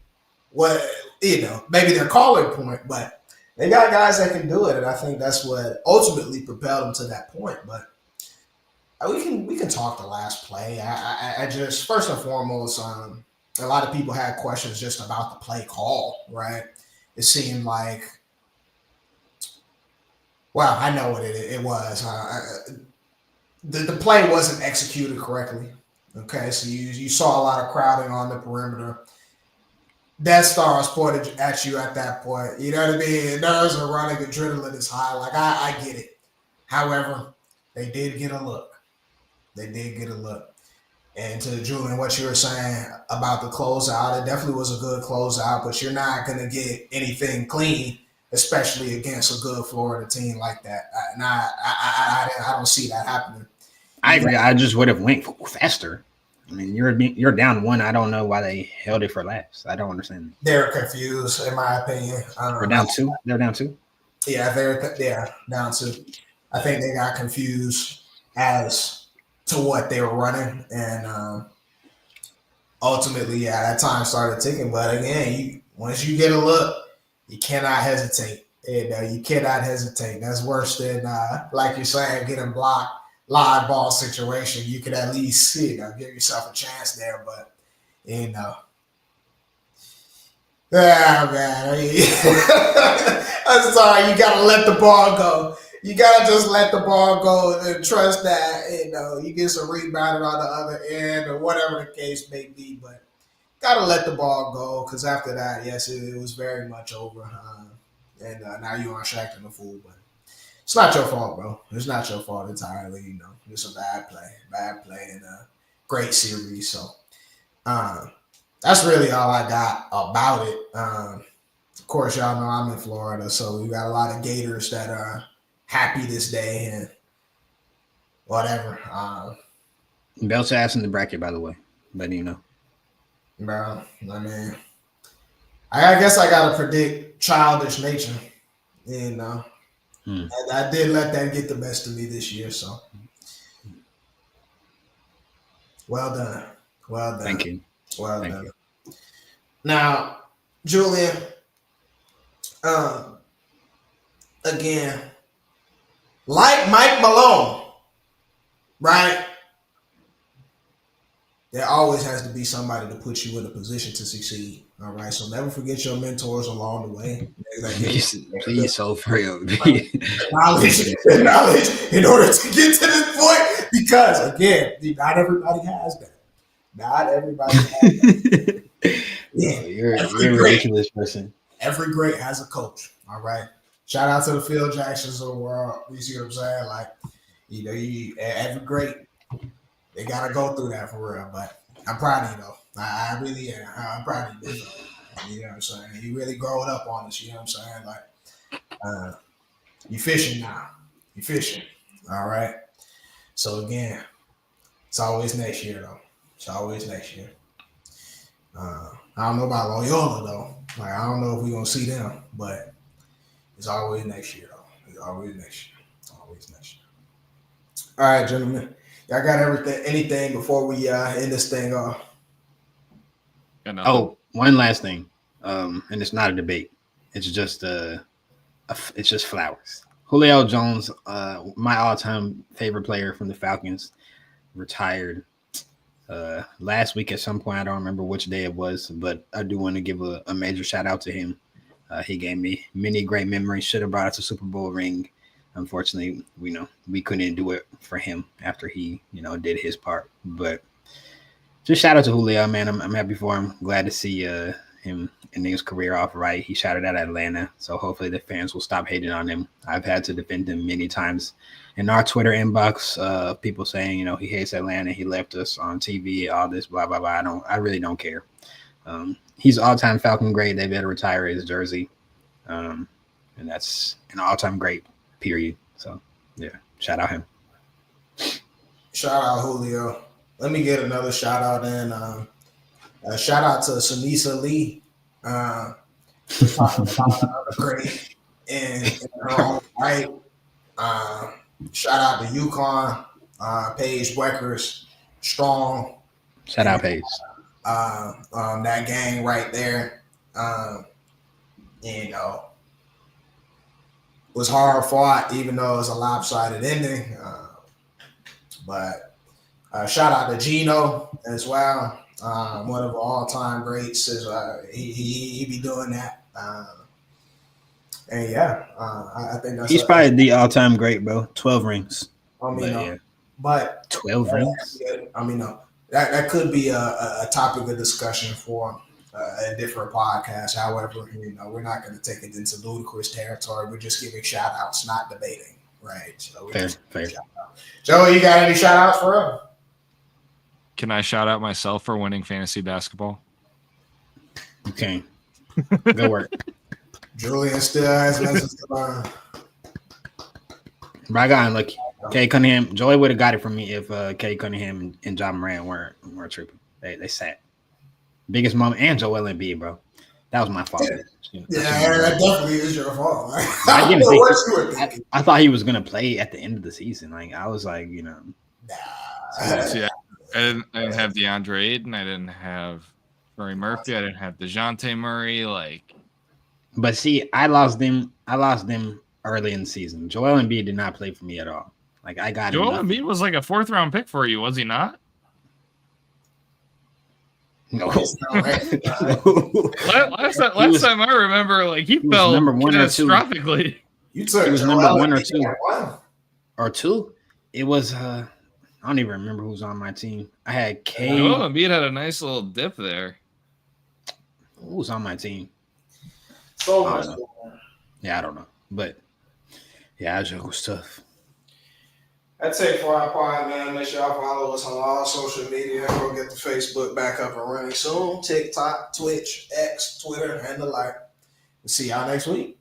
what, maybe their calling point, but they got guys that can do it, and I think that's what ultimately propelled them to that point. But we can talk the last play. I just, first and foremost, a lot of people had questions just about the play call, right? It seemed like, well, I know what it was. The play wasn't executed correctly. Okay, so you saw a lot of crowding on the perimeter. Death Stars pointed at you at that point. You know what I mean? Nerves are running, adrenaline is high. Like, I get it. However, They did get a look. They did get a look. And to Julian, what you were saying about the closeout, it definitely was a good closeout, but you're not going to get anything clean, especially against a good Florida team like that. I don't see that happening. I agree. I just would have went faster. I mean, you're down one. I don't know why they held it for last. I don't understand. They're confused, in my opinion. We're down two. They're down two. Yeah, they're down two. I think they got confused as to what they were running, and ultimately, yeah, that time started ticking. But again, once you get a look, you cannot hesitate. And you cannot hesitate. That's worse than, like you're saying, getting blocked live ball situation. You could at least give yourself a chance there, but yeah, man. I'm sorry. You gotta let the ball go. You gotta just let the ball go and trust that you get some rebounding on the other end or whatever the case may be. But gotta let the ball go because after that, yes, it was very much over. And now you're on Shaq the fool, but it's not your fault, bro. It's not your fault entirely. It's a bad play, and a great series. So that's really all I got about it. Of course, y'all know I'm in Florida, so we got a lot of Gators that are happy this day and whatever. Belt's ass in the bracket, by the way. But Bro, I mean, I guess I gotta predict childish nature. And I did let that get the best of me this year. So, well done. Thank you. Well done. Now, Julian, again, like Mike Malone, right? There always has to be somebody to put you in a position to succeed. All right. So never forget your mentors along the way. Please, so for real. knowledge in order to get to this point. Because again, not everybody has that. Not everybody has that. Yeah. You're a ridiculous person. Every great has a coach. All right. Shout out to the Phil Jacksons of the world. You see what I'm saying? Like, every great, they gotta go through that for real. But I'm proud of you though. I really am. I'm proud of you. You know what I'm saying? You really growing up on us. You know what I'm saying? Like, you fishing now. You fishing. All right. So again, it's always next year though. It's always next year. I don't know about Loyola though. Like, I don't know if we're gonna see them, but it's always next year though. It's always next year. It's always next year. All right, gentlemen. Y'all got everything? Anything before we end this thing off? Oh, one last thing, and it's not a debate. It's just it's just flowers. Julio Jones, my all-time favorite player from the Falcons, retired last week at some point. I don't remember which day it was, but I do want to give a major shout out to him. He gave me many great memories. Should have brought us a Super Bowl ring. Unfortunately, we couldn't do it for him after he, did his part. But just shout out to Julio, man. I'm happy for him. Glad to see him ending his career off right. He shouted at Atlanta, so hopefully the fans will stop hating on him. I've had to defend him many times in our Twitter inbox. People saying, he hates Atlanta. He left us on TV. All this, blah blah blah. I really don't care. He's all-time Falcon great. They better retire his jersey, and that's an all-time great. Period. So, yeah, shout out him. Shout out Julio. Let me get another shout out and shout out to Sunisa Lee. Great in her own right. Shout out to UConn, Paige Weckers, strong. Shout out Paige. That gang right there. Was hard fought, even though it was a lopsided ending. But shout out to Gino as well. One of our all-time greats. He be doing that. And yeah, I think that's he's probably the all-time great, bro. 12 rings. But 12 rings. That could be a topic of discussion for a different podcast. However, we're not going to take it into ludicrous territory. We're just giving shout outs, not debating. Right. So Fair. Joe, you got any shout outs for him? Can I shout out myself for winning fantasy basketball? You can. Good work. Julian still has lessons to learn. But I got unlucky. Kay Cunningham, Joey would have got it from me if Kay Cunningham and John Moran weren't tripping. They sat. Biggest moment, and Joel Embiid, bro. That was my fault. Yeah, that definitely is your fault. Like, I didn't know think what you were thinking. I thought he was gonna play at the end of the season. Like I was like, Nah. See, I didn't have DeAndre Ayton. I didn't have Murray Murphy. I didn't have DeJounte Murray. Like, but see, I lost them early in the season. Joel Embiid did not play for me at all. Like I got Joel him. Embiid was like a 4th round pick for you, was he not? No. Last time I remember, like he fell number 1 or 2. catastrophically. You took He was Joel number 1 or Embiid 2. Or 2. It was I don't even remember who's on my team. I had K. Joel Embiid had a nice little dip there. Who was on my team? So I much. don't know. Yeah, I don't know. But yeah, that joke was tough. That's it for our pod, man. Make sure y'all follow us on all social media. We'll get the Facebook back up and running soon. TikTok, Twitch, X, Twitter, and the like. We'll see y'all next week.